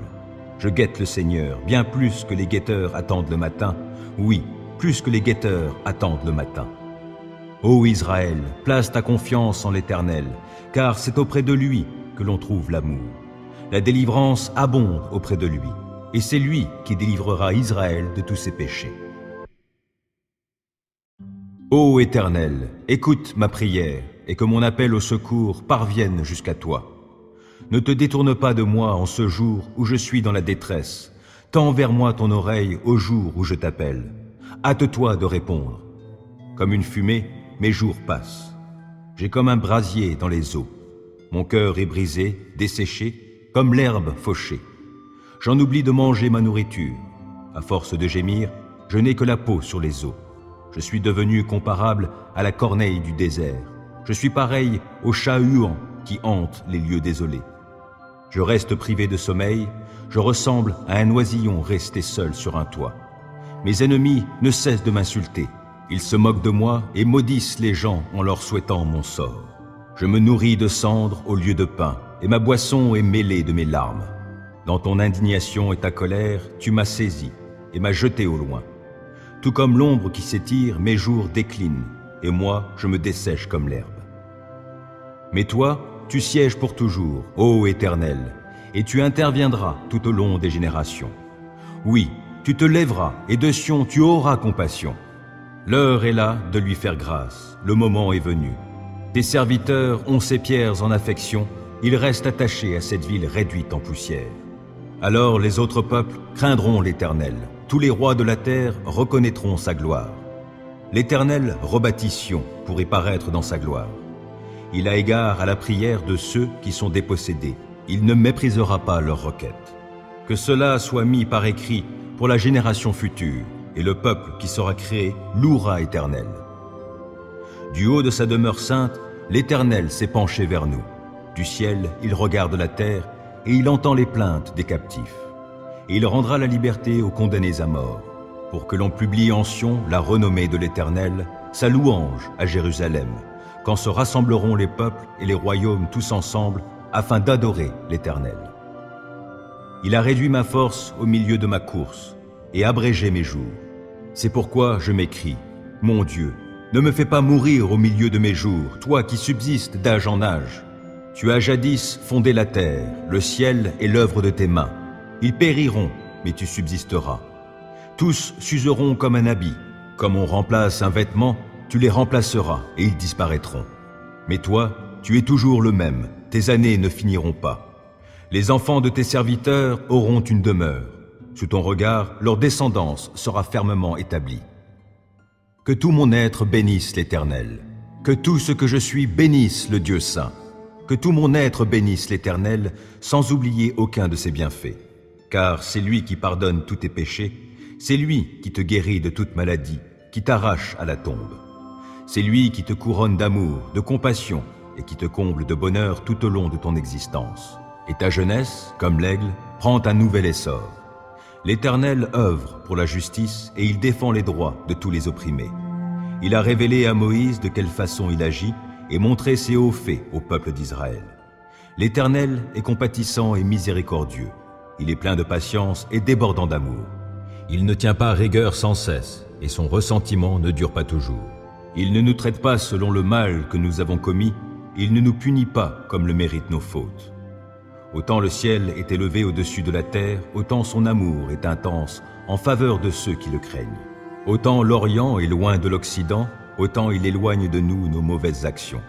Je guette le Seigneur, bien plus que les guetteurs attendent le matin. Oui, plus que les guetteurs attendent le matin. Ô Israël, place ta confiance en l'Éternel, car c'est auprès de lui que l'on trouve l'amour. La délivrance abonde auprès de lui, et c'est lui qui délivrera Israël de tous ses péchés. Ô Éternel, écoute ma prière, et que mon appel au secours parvienne jusqu'à toi. Ne te détourne pas de moi en ce jour où je suis dans la détresse. Tends vers moi ton oreille au jour où je t'appelle. Hâte-toi de répondre. Comme une fumée, mes jours passent. J'ai comme un brasier dans les eaux. Mon cœur est brisé, desséché, comme l'herbe fauchée. J'en oublie de manger ma nourriture. À force de gémir, je n'ai que la peau sur les os. Je suis devenu comparable à la corneille du désert. Je suis pareil au chat huant qui hante les lieux désolés. Je reste privé de sommeil, je ressemble à un oisillon resté seul sur un toit. Mes ennemis ne cessent de m'insulter. Ils se moquent de moi et maudissent les gens en leur souhaitant mon sort. Je me nourris de cendres au lieu de pain, et ma boisson est mêlée de mes larmes. Dans ton indignation et ta colère, tu m'as saisi et m'as jeté au loin. Tout comme l'ombre qui s'étire, mes jours déclinent, et moi, je me dessèche comme l'herbe. Mais toi, tu sièges pour toujours, ô Éternel, et tu interviendras tout au long des générations. Oui, tu te lèveras, et de Sion tu auras compassion. L'heure est là de lui faire grâce, le moment est venu. Tes serviteurs ont ces pierres en affection, ils restent attachés à cette ville réduite en poussière. Alors les autres peuples craindront l'Éternel, tous les rois de la terre reconnaîtront sa gloire. L'Éternel rebâtit Sion pour y paraître dans sa gloire. Il a égard à la prière de ceux qui sont dépossédés. Il ne méprisera pas leurs requêtes. Que cela soit mis par écrit pour la génération future, et le peuple qui sera créé louera l'Éternel. Du haut de sa demeure sainte, l'Éternel s'est penché vers nous. Du ciel, il regarde la terre, et il entend les plaintes des captifs. Et il rendra la liberté aux condamnés à mort, pour que l'on publie en Sion la renommée de l'Éternel, sa louange à Jérusalem, quand se rassembleront les peuples et les royaumes tous ensemble, afin d'adorer l'Éternel. Il a réduit ma force au milieu de ma course, et abrégé mes jours. C'est pourquoi je m'écrie, mon Dieu, Ne me fais pas mourir au milieu de mes jours, toi qui subsistes d'âge en âge. Tu as jadis fondé la terre, le ciel est l'œuvre de tes mains. Ils périront, mais tu subsisteras. Tous s'useront comme un habit. Comme on remplace un vêtement, tu les remplaceras et ils disparaîtront. Mais toi, tu es toujours le même, tes années ne finiront pas. Les enfants de tes serviteurs auront une demeure. Sous ton regard, leur descendance sera fermement établie. Que tout mon être bénisse l'Éternel. Que tout ce que je suis bénisse le Dieu saint. Que tout mon être bénisse l'Éternel, sans oublier aucun de ses bienfaits. Car c'est lui qui pardonne tous tes péchés, c'est lui qui te guérit de toute maladie, qui t'arrache à la tombe. C'est lui qui te couronne d'amour, de compassion, et qui te comble de bonheur tout au long de ton existence. Et ta jeunesse, comme l'aigle, prend un nouvel essor. L'Éternel œuvre pour la justice et il défend les droits de tous les opprimés. Il a révélé à Moïse de quelle façon il agit et montré ses hauts faits au peuple d'Israël. L'Éternel est compatissant et miséricordieux. Il est plein de patience et débordant d'amour. Il ne tient pas rigueur sans cesse et son ressentiment ne dure pas toujours. Il ne nous traite pas selon le mal que nous avons commis, il ne nous punit pas comme le méritent nos fautes. Autant le ciel est élevé au-dessus de la terre, autant son amour est intense en faveur de ceux qui le craignent. Autant l'Orient est loin de l'Occident, autant il éloigne de nous nos mauvaises actions.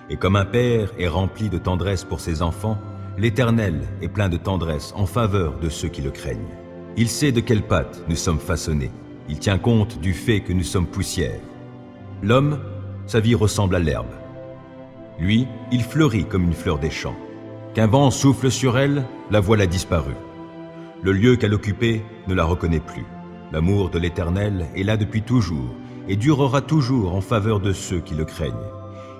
Et comme un père est rempli de tendresse pour ses enfants, l'Éternel est plein de tendresse en faveur de ceux qui le craignent. Il sait de quelle pâte nous sommes façonnés. Il tient compte du fait que nous sommes poussière. L'homme, sa vie ressemble à l'herbe. Lui, il fleurit comme une fleur des champs. Qu'un vent souffle sur elle, la voilà disparue. Le lieu qu'elle occupait ne la reconnaît plus. L'amour de l'Éternel est là depuis toujours et durera toujours en faveur de ceux qui le craignent.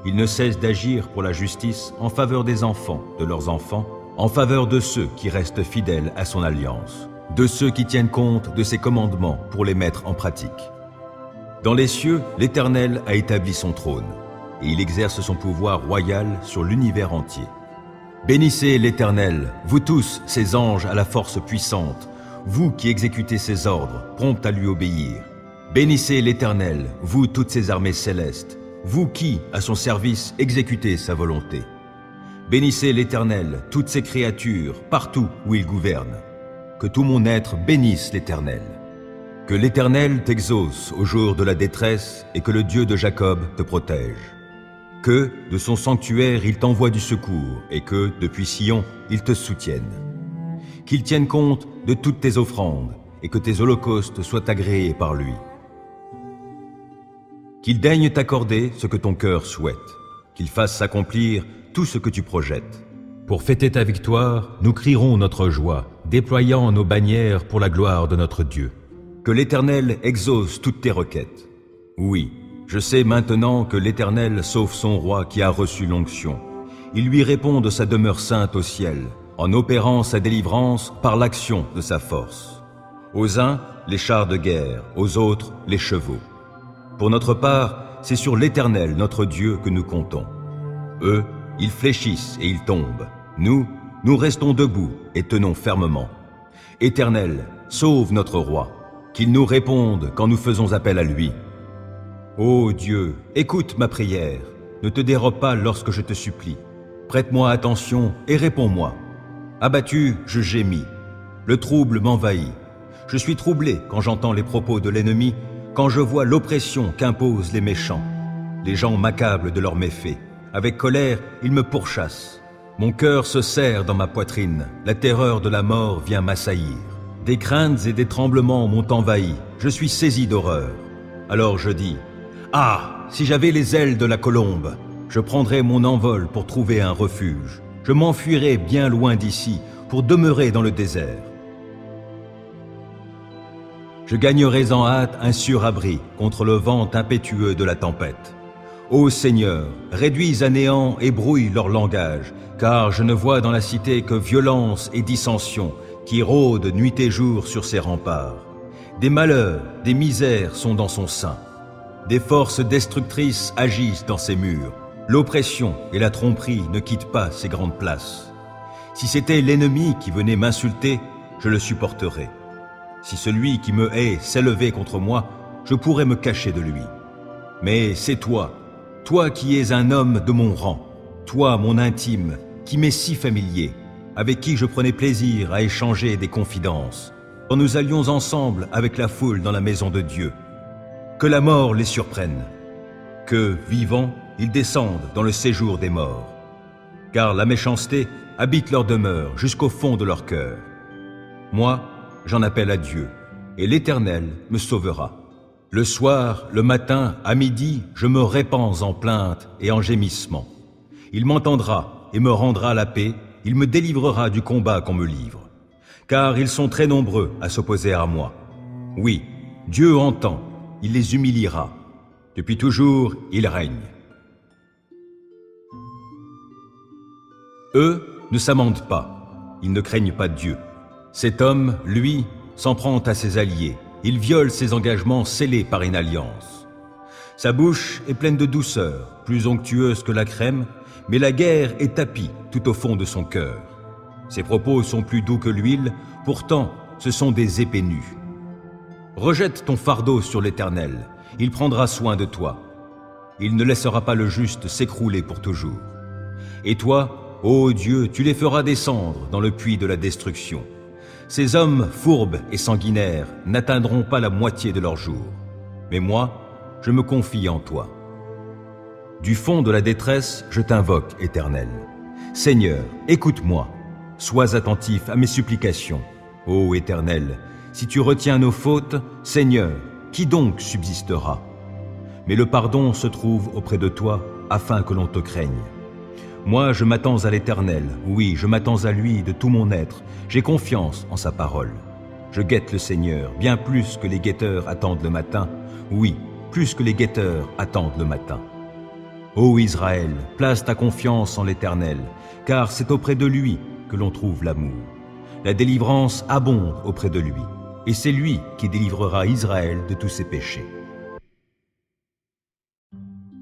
Il ne cesse d'agir pour la justice en faveur des enfants, de leurs enfants, en faveur de ceux qui restent fidèles à son alliance, de ceux qui tiennent compte de ses commandements pour les mettre en pratique. Dans les cieux, l'Éternel a établi son trône et il exerce son pouvoir royal sur l'univers entier. Bénissez l'Éternel, vous tous, ses anges à la force puissante, vous qui exécutez ses ordres, prompts à lui obéir. Bénissez l'Éternel, vous toutes ses armées célestes, vous qui, à son service, exécutez sa volonté. Bénissez l'Éternel, toutes ses créatures, partout où il gouverne. Que tout mon être bénisse l'Éternel. Que l'Éternel t'exauce au jour de la détresse et que le Dieu de Jacob te protège. Que, de son sanctuaire, il t'envoie du secours et que, depuis Sion, il te soutienne. Qu'il tienne compte de toutes tes offrandes et que tes holocaustes soient agréés par lui. Qu'il daigne t'accorder ce que ton cœur souhaite, qu'il fasse s'accomplir tout ce que tu projettes. Pour fêter ta victoire, nous crierons notre joie, déployant nos bannières pour la gloire de notre Dieu. Que l'Éternel exauce toutes tes requêtes. Oui, je sais maintenant que l'Éternel sauve son roi qui a reçu l'onction. Il lui répond de sa demeure sainte au ciel, en opérant sa délivrance par l'action de sa force. Aux uns, les chars de guerre, aux autres, les chevaux. Pour notre part, c'est sur l'Éternel, notre Dieu, que nous comptons. Eux, ils fléchissent et ils tombent. Nous restons debout et tenons fermement. Éternel, sauve notre roi, qu'il nous réponde quand nous faisons appel à lui. Ô Dieu, écoute ma prière, ne te dérobe pas lorsque je te supplie. Prête-moi attention et réponds-moi. Abattu, je gémis. Le trouble m'envahit. Je suis troublé quand j'entends les propos de l'ennemi, quand je vois l'oppression qu'imposent les méchants. Les gens m'accablent de leurs méfaits. Avec colère, ils me pourchassent. Mon cœur se serre dans ma poitrine. La terreur de la mort vient m'assaillir. Des craintes et des tremblements m'ont envahi. Je suis saisi d'horreur. Alors je dis, « Ah, si j'avais les ailes de la colombe, je prendrais mon envol pour trouver un refuge. Je m'enfuirais bien loin d'ici pour demeurer dans le désert. Je gagnerais en hâte un sûr abri contre le vent impétueux de la tempête. Ô Seigneur, réduis à néant et brouille leur langage, car je ne vois dans la cité que violence et dissension qui rôdent nuit et jour sur ses remparts. Des malheurs, des misères sont dans son sein. Des forces destructrices agissent dans ses murs. L'oppression et la tromperie ne quittent pas ces grandes places. Si c'était l'ennemi qui venait m'insulter, je le supporterais. Si celui qui me hait s'élevait contre moi, je pourrais me cacher de lui. Mais c'est toi, toi qui es un homme de mon rang, toi mon intime, qui m'est si familier, avec qui je prenais plaisir à échanger des confidences, quand nous allions ensemble avec la foule dans la maison de Dieu. Que la mort les surprenne, que, vivants, ils descendent dans le séjour des morts. Car la méchanceté habite leur demeure jusqu'au fond de leur cœur. Moi, j'en appelle à Dieu, et l'Éternel me sauvera. Le soir, le matin, à midi, je me répands en plaintes et en gémissements. Il m'entendra et me rendra la paix, il me délivrera du combat qu'on me livre. Car ils sont très nombreux à s'opposer à moi. Oui, Dieu entend, il les humiliera. Depuis toujours, il règne. Eux ne s'amendent pas, ils ne craignent pas Dieu. Cet homme, lui, s'en prend à ses alliés. Il viole ses engagements scellés par une alliance. Sa bouche est pleine de douceur, plus onctueuse que la crème, mais la guerre est tapie tout au fond de son cœur. Ses propos sont plus doux que l'huile, pourtant ce sont des épées nues. Rejette ton fardeau sur l'Éternel, il prendra soin de toi. Il ne laissera pas le juste s'écrouler pour toujours. Et toi, ô Dieu, tu les feras descendre dans le puits de la destruction. Ces hommes fourbes et sanguinaires n'atteindront pas la moitié de leur jour. Mais moi, je me confie en toi. Du fond de la détresse, je t'invoque, Éternel. Seigneur, écoute-moi. Sois attentif à mes supplications. Ô Éternel, si tu retiens nos fautes, Seigneur, qui donc subsistera? Mais le pardon se trouve auprès de toi, afin que l'on te craigne. Moi, je m'attends à l'Éternel, oui, je m'attends à lui de tout mon être. J'ai confiance en sa parole. Je guette le Seigneur, bien plus que les guetteurs attendent le matin. Oui, plus que les guetteurs attendent le matin. Ô Israël, place ta confiance en l'Éternel, car c'est auprès de lui que l'on trouve l'amour. La délivrance abonde auprès de lui, et c'est lui qui délivrera Israël de tous ses péchés.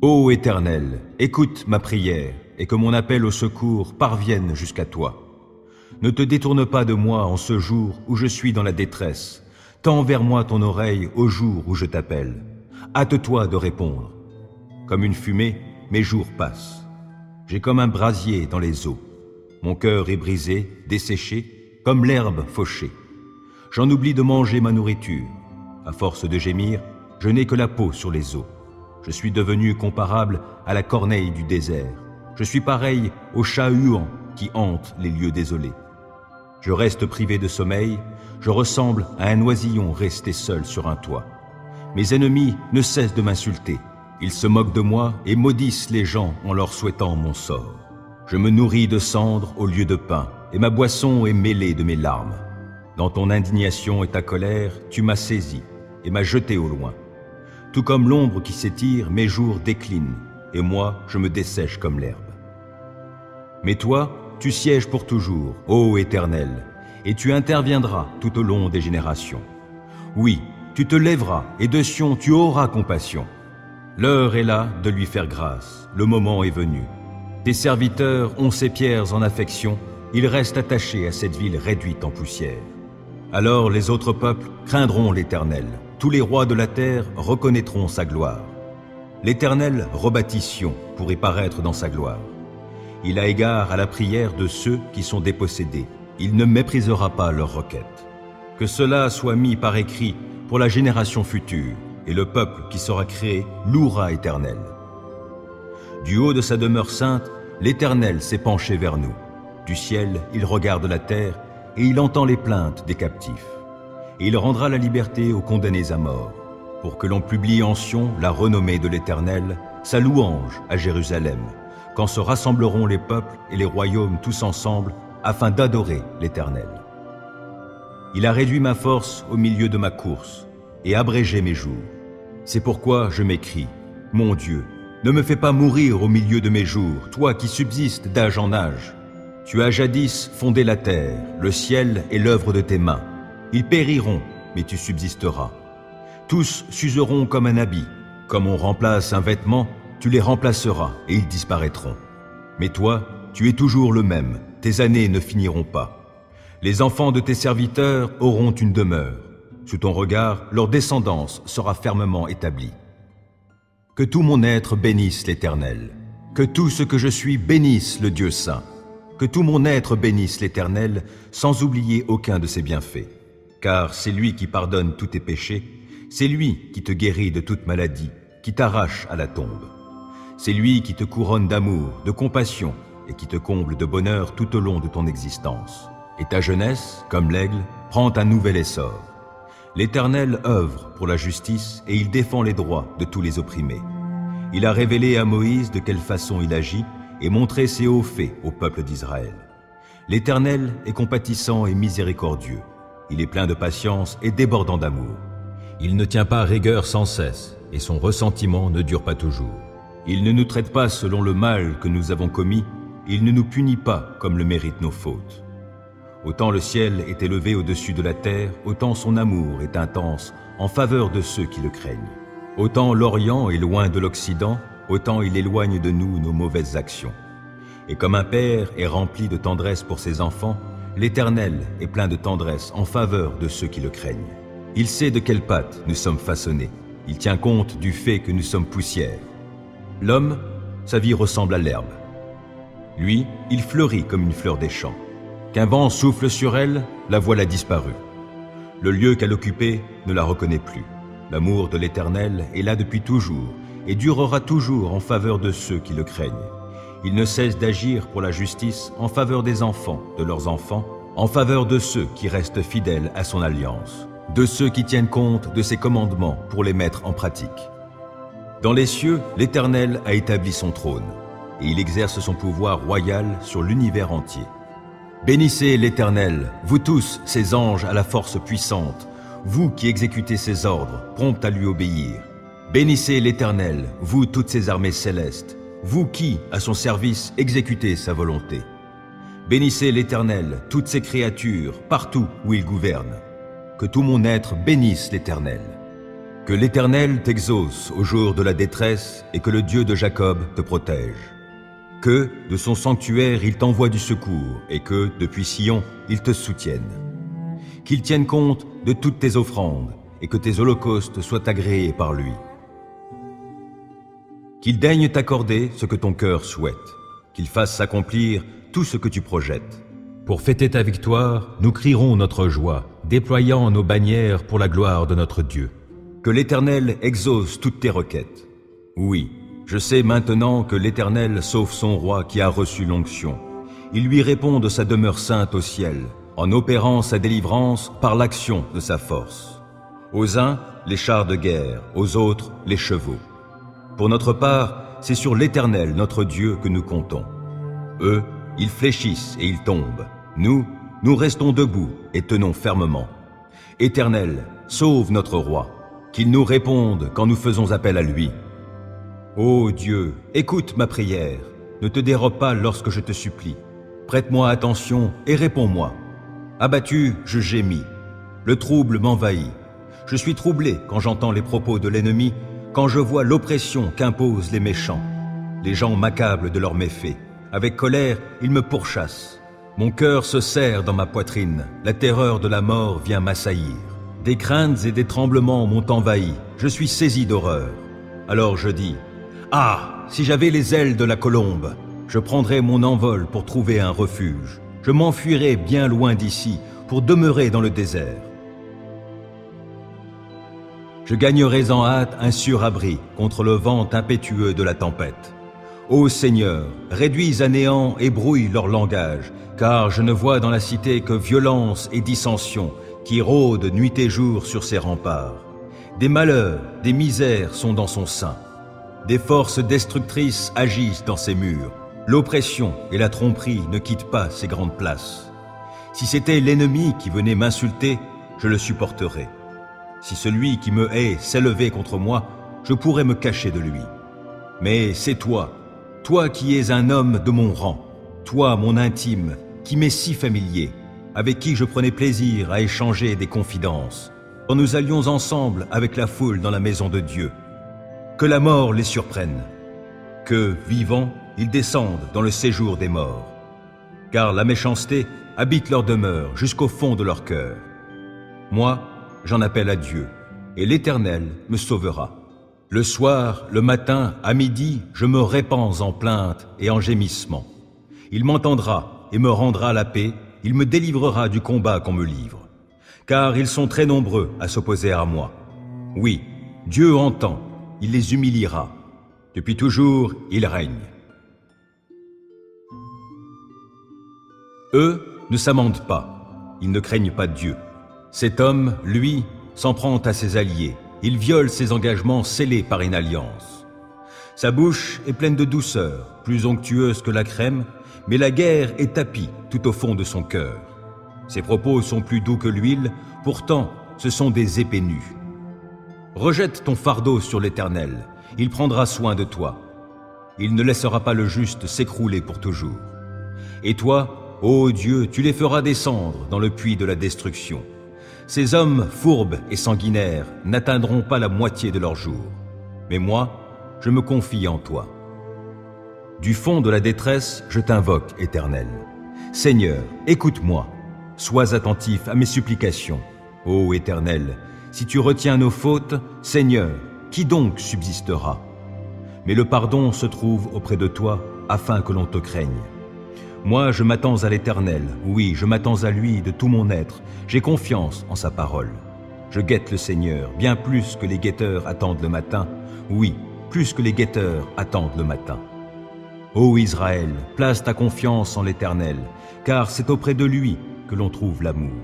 Ô Éternel, écoute ma prière, et que mon appel au secours parvienne jusqu'à toi. Ne te détourne pas de moi en ce jour où je suis dans la détresse. Tends vers moi ton oreille au jour où je t'appelle. Hâte-toi de répondre. Comme une fumée, mes jours passent. J'ai comme un brasier dans les eaux. Mon cœur est brisé, desséché, comme l'herbe fauchée. J'en oublie de manger ma nourriture. À force de gémir, je n'ai que la peau sur les os. Je suis devenu comparable à la corneille du désert. Je suis pareil au chat huant qui hante les lieux désolés. Je reste privé de sommeil, je ressemble à un oisillon resté seul sur un toit. Mes ennemis ne cessent de m'insulter. Ils se moquent de moi et maudissent les gens en leur souhaitant mon sort. Je me nourris de cendres au lieu de pain, et ma boisson est mêlée de mes larmes. Dans ton indignation et ta colère, tu m'as saisi et m'as jeté au loin. Tout comme l'ombre qui s'étire, mes jours déclinent, et moi, je me dessèche comme l'herbe. Mais toi, tu sièges pour toujours, ô Éternel, et tu interviendras tout au long des générations. Oui, tu te lèveras, et de Sion tu auras compassion. L'heure est là de lui faire grâce, le moment est venu. Tes serviteurs ont ces pierres en affection, ils restent attachés à cette ville réduite en poussière. Alors les autres peuples craindront l'Éternel, tous les rois de la terre reconnaîtront sa gloire. L'Éternel rebâtit Sion pour y paraître dans sa gloire. Il a égard à la prière de ceux qui sont dépossédés. Il ne méprisera pas leurs requêtes. Que cela soit mis par écrit pour la génération future, et le peuple qui sera créé louera l'Éternel. Du haut de sa demeure sainte, l'Éternel s'est penché vers nous. Du ciel, il regarde la terre, et il entend les plaintes des captifs. Et il rendra la liberté aux condamnés à mort, pour que l'on publie en Sion la renommée de l'Éternel, sa louange à Jérusalem, quand se rassembleront les peuples et les royaumes tous ensemble, afin d'adorer l'Éternel. Il a réduit ma force au milieu de ma course, et abrégé mes jours. C'est pourquoi je m'écrie, mon Dieu, ne me fais pas mourir au milieu de mes jours, toi qui subsistes d'âge en âge. Tu as jadis fondé la terre, le ciel est l'œuvre de tes mains. Ils périront, mais tu subsisteras. Tous s'useront comme un habit. Comme on remplace un vêtement, tu les remplaceras et ils disparaîtront. Mais toi, tu es toujours le même, tes années ne finiront pas. Les enfants de tes serviteurs auront une demeure. Sous ton regard, leur descendance sera fermement établie. Que tout mon être bénisse l'Éternel. Que tout ce que je suis bénisse le Dieu saint. Que tout mon être bénisse l'Éternel, sans oublier aucun de ses bienfaits. Car c'est lui qui pardonne tous tes péchés, c'est lui qui te guérit de toute maladie, qui t'arrache à la tombe. C'est lui qui te couronne d'amour, de compassion, et qui te comble de bonheur tout au long de ton existence. Et ta jeunesse, comme l'aigle, prend un nouvel essor. L'Éternel œuvre pour la justice et il défend les droits de tous les opprimés. Il a révélé à Moïse de quelle façon il agit et montré ses hauts faits au peuple d'Israël. L'Éternel est compatissant et miséricordieux. Il est plein de patience et débordant d'amour. Il ne tient pas rigueur sans cesse et son ressentiment ne dure pas toujours. Il ne nous traite pas selon le mal que nous avons commis, il ne nous punit pas comme le méritent nos fautes. Autant le ciel est élevé au-dessus de la terre, autant son amour est intense en faveur de ceux qui le craignent. Autant l'Orient est loin de l'Occident, autant il éloigne de nous nos mauvaises actions. Et comme un père est rempli de tendresse pour ses enfants, l'Éternel est plein de tendresse en faveur de ceux qui le craignent. Il sait de quelle pâte nous sommes façonnés. Il tient compte du fait que nous sommes poussière. L'homme, sa vie ressemble à l'herbe. Lui, il fleurit comme une fleur des champs. Qu'un vent souffle sur elle, la voilà disparue. Le lieu qu'elle occupait ne la reconnaît plus. L'amour de l'Éternel est là depuis toujours et durera toujours en faveur de ceux qui le craignent. Il ne cesse d'agir pour la justice en faveur des enfants, de leurs enfants, en faveur de ceux qui restent fidèles à son alliance, de ceux qui tiennent compte de ses commandements pour les mettre en pratique. Dans les cieux, l'Éternel a établi son trône et il exerce son pouvoir royal sur l'univers entier. Bénissez l'Éternel, vous tous, ses anges à la force puissante, vous qui exécutez ses ordres, prompts à lui obéir. Bénissez l'Éternel, vous toutes ses armées célestes, vous qui, à son service, exécutez sa volonté. Bénissez l'Éternel, toutes ses créatures, partout où il gouverne. Que tout mon être bénisse l'Éternel. Que l'Éternel t'exauce au jour de la détresse et que le Dieu de Jacob te protège. Que, de son sanctuaire, il t'envoie du secours et que, depuis Sion, il te soutienne. Qu'il tienne compte de toutes tes offrandes et que tes holocaustes soient agréés par lui. Qu'il daigne t'accorder ce que ton cœur souhaite, qu'il fasse s'accomplir tout ce que tu projettes. Pour fêter ta victoire, nous crierons notre joie, déployant nos bannières pour la gloire de notre Dieu. Que l'Éternel exauce toutes tes requêtes. Oui, je sais maintenant que l'Éternel sauve son roi qui a reçu l'onction. Il lui répond de sa demeure sainte au ciel, en opérant sa délivrance par l'action de sa force. Aux uns, les chars de guerre, aux autres, les chevaux. Pour notre part, c'est sur l'Éternel, notre Dieu, que nous comptons. Eux, ils fléchissent et ils tombent. Nous restons debout et tenons fermement. Éternel, sauve notre roi, qu'il nous réponde quand nous faisons appel à lui. Ô Dieu, écoute ma prière, ne te dérobe pas lorsque je te supplie. Prête-moi attention et réponds-moi. Abattu, je gémis. Le trouble m'envahit. Je suis troublé quand j'entends les propos de l'ennemi, quand je vois l'oppression qu'imposent les méchants. Les gens m'accablent de leurs méfaits. Avec colère, ils me pourchassent. Mon cœur se serre dans ma poitrine. La terreur de la mort vient m'assaillir. Des craintes et des tremblements m'ont envahi. Je suis saisi d'horreur. Alors je dis, « Ah, si j'avais les ailes de la colombe, je prendrais mon envol pour trouver un refuge. Je m'enfuirais bien loin d'ici pour demeurer dans le désert. Je gagnerais en hâte un sûr abri contre le vent impétueux de la tempête. Ô Seigneur, réduis à néant et brouille leur langage, car je ne vois dans la cité que violence et dissension qui rôdent nuit et jour sur ses remparts. Des malheurs, des misères sont dans son sein. Des forces destructrices agissent dans ses murs. L'oppression et la tromperie ne quittent pas ces grandes places. Si c'était l'ennemi qui venait m'insulter, je le supporterais. Si celui qui me hait s'élevait contre moi, je pourrais me cacher de lui. Mais c'est toi, toi qui es un homme de mon rang, toi mon intime, qui m'es si familier, avec qui je prenais plaisir à échanger des confidences, quand nous allions ensemble avec la foule dans la maison de Dieu. Que la mort les surprenne, que, vivants, ils descendent dans le séjour des morts. Car la méchanceté habite leur demeure jusqu'au fond de leur cœur. Moi, j'en appelle à Dieu, et l'Éternel me sauvera. Le soir, le matin, à midi, je me répands en plaintes et en gémissements. Il m'entendra et me rendra la paix, il me délivrera du combat qu'on me livre. Car ils sont très nombreux à s'opposer à moi. Oui, Dieu entend, il les humiliera. Depuis toujours, il règne. Eux ne s'amendent pas, ils ne craignent pas Dieu. Cet homme, lui, s'en prend à ses alliés. Il viole ses engagements scellés par une alliance. Sa bouche est pleine de douceur, plus onctueuse que la crème, mais la guerre est tapie tout au fond de son cœur. Ses propos sont plus doux que l'huile, pourtant ce sont des épées nues. Rejette ton fardeau sur l'Éternel, il prendra soin de toi. Il ne laissera pas le juste s'écrouler pour toujours. Et toi, ô Dieu, tu les feras descendre dans le puits de la destruction. Ces hommes fourbes et sanguinaires n'atteindront pas la moitié de leur jour. Mais moi, je me confie en toi. Du fond de la détresse, je t'invoque, Éternel. Seigneur, écoute-moi. Sois attentif à mes supplications. Ô Éternel, si tu retiens nos fautes, Seigneur, qui donc subsistera? Mais le pardon se trouve auprès de toi, afin que l'on te craigne. Moi, je m'attends à l'Éternel, oui, je m'attends à lui de tout mon être, j'ai confiance en sa parole. Je guette le Seigneur, bien plus que les guetteurs attendent le matin, oui, plus que les guetteurs attendent le matin. Ô Israël, place ta confiance en l'Éternel, car c'est auprès de lui que l'on trouve l'amour.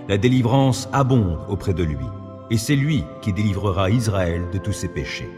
La délivrance abonde auprès de lui, et c'est lui qui délivrera Israël de tous ses péchés.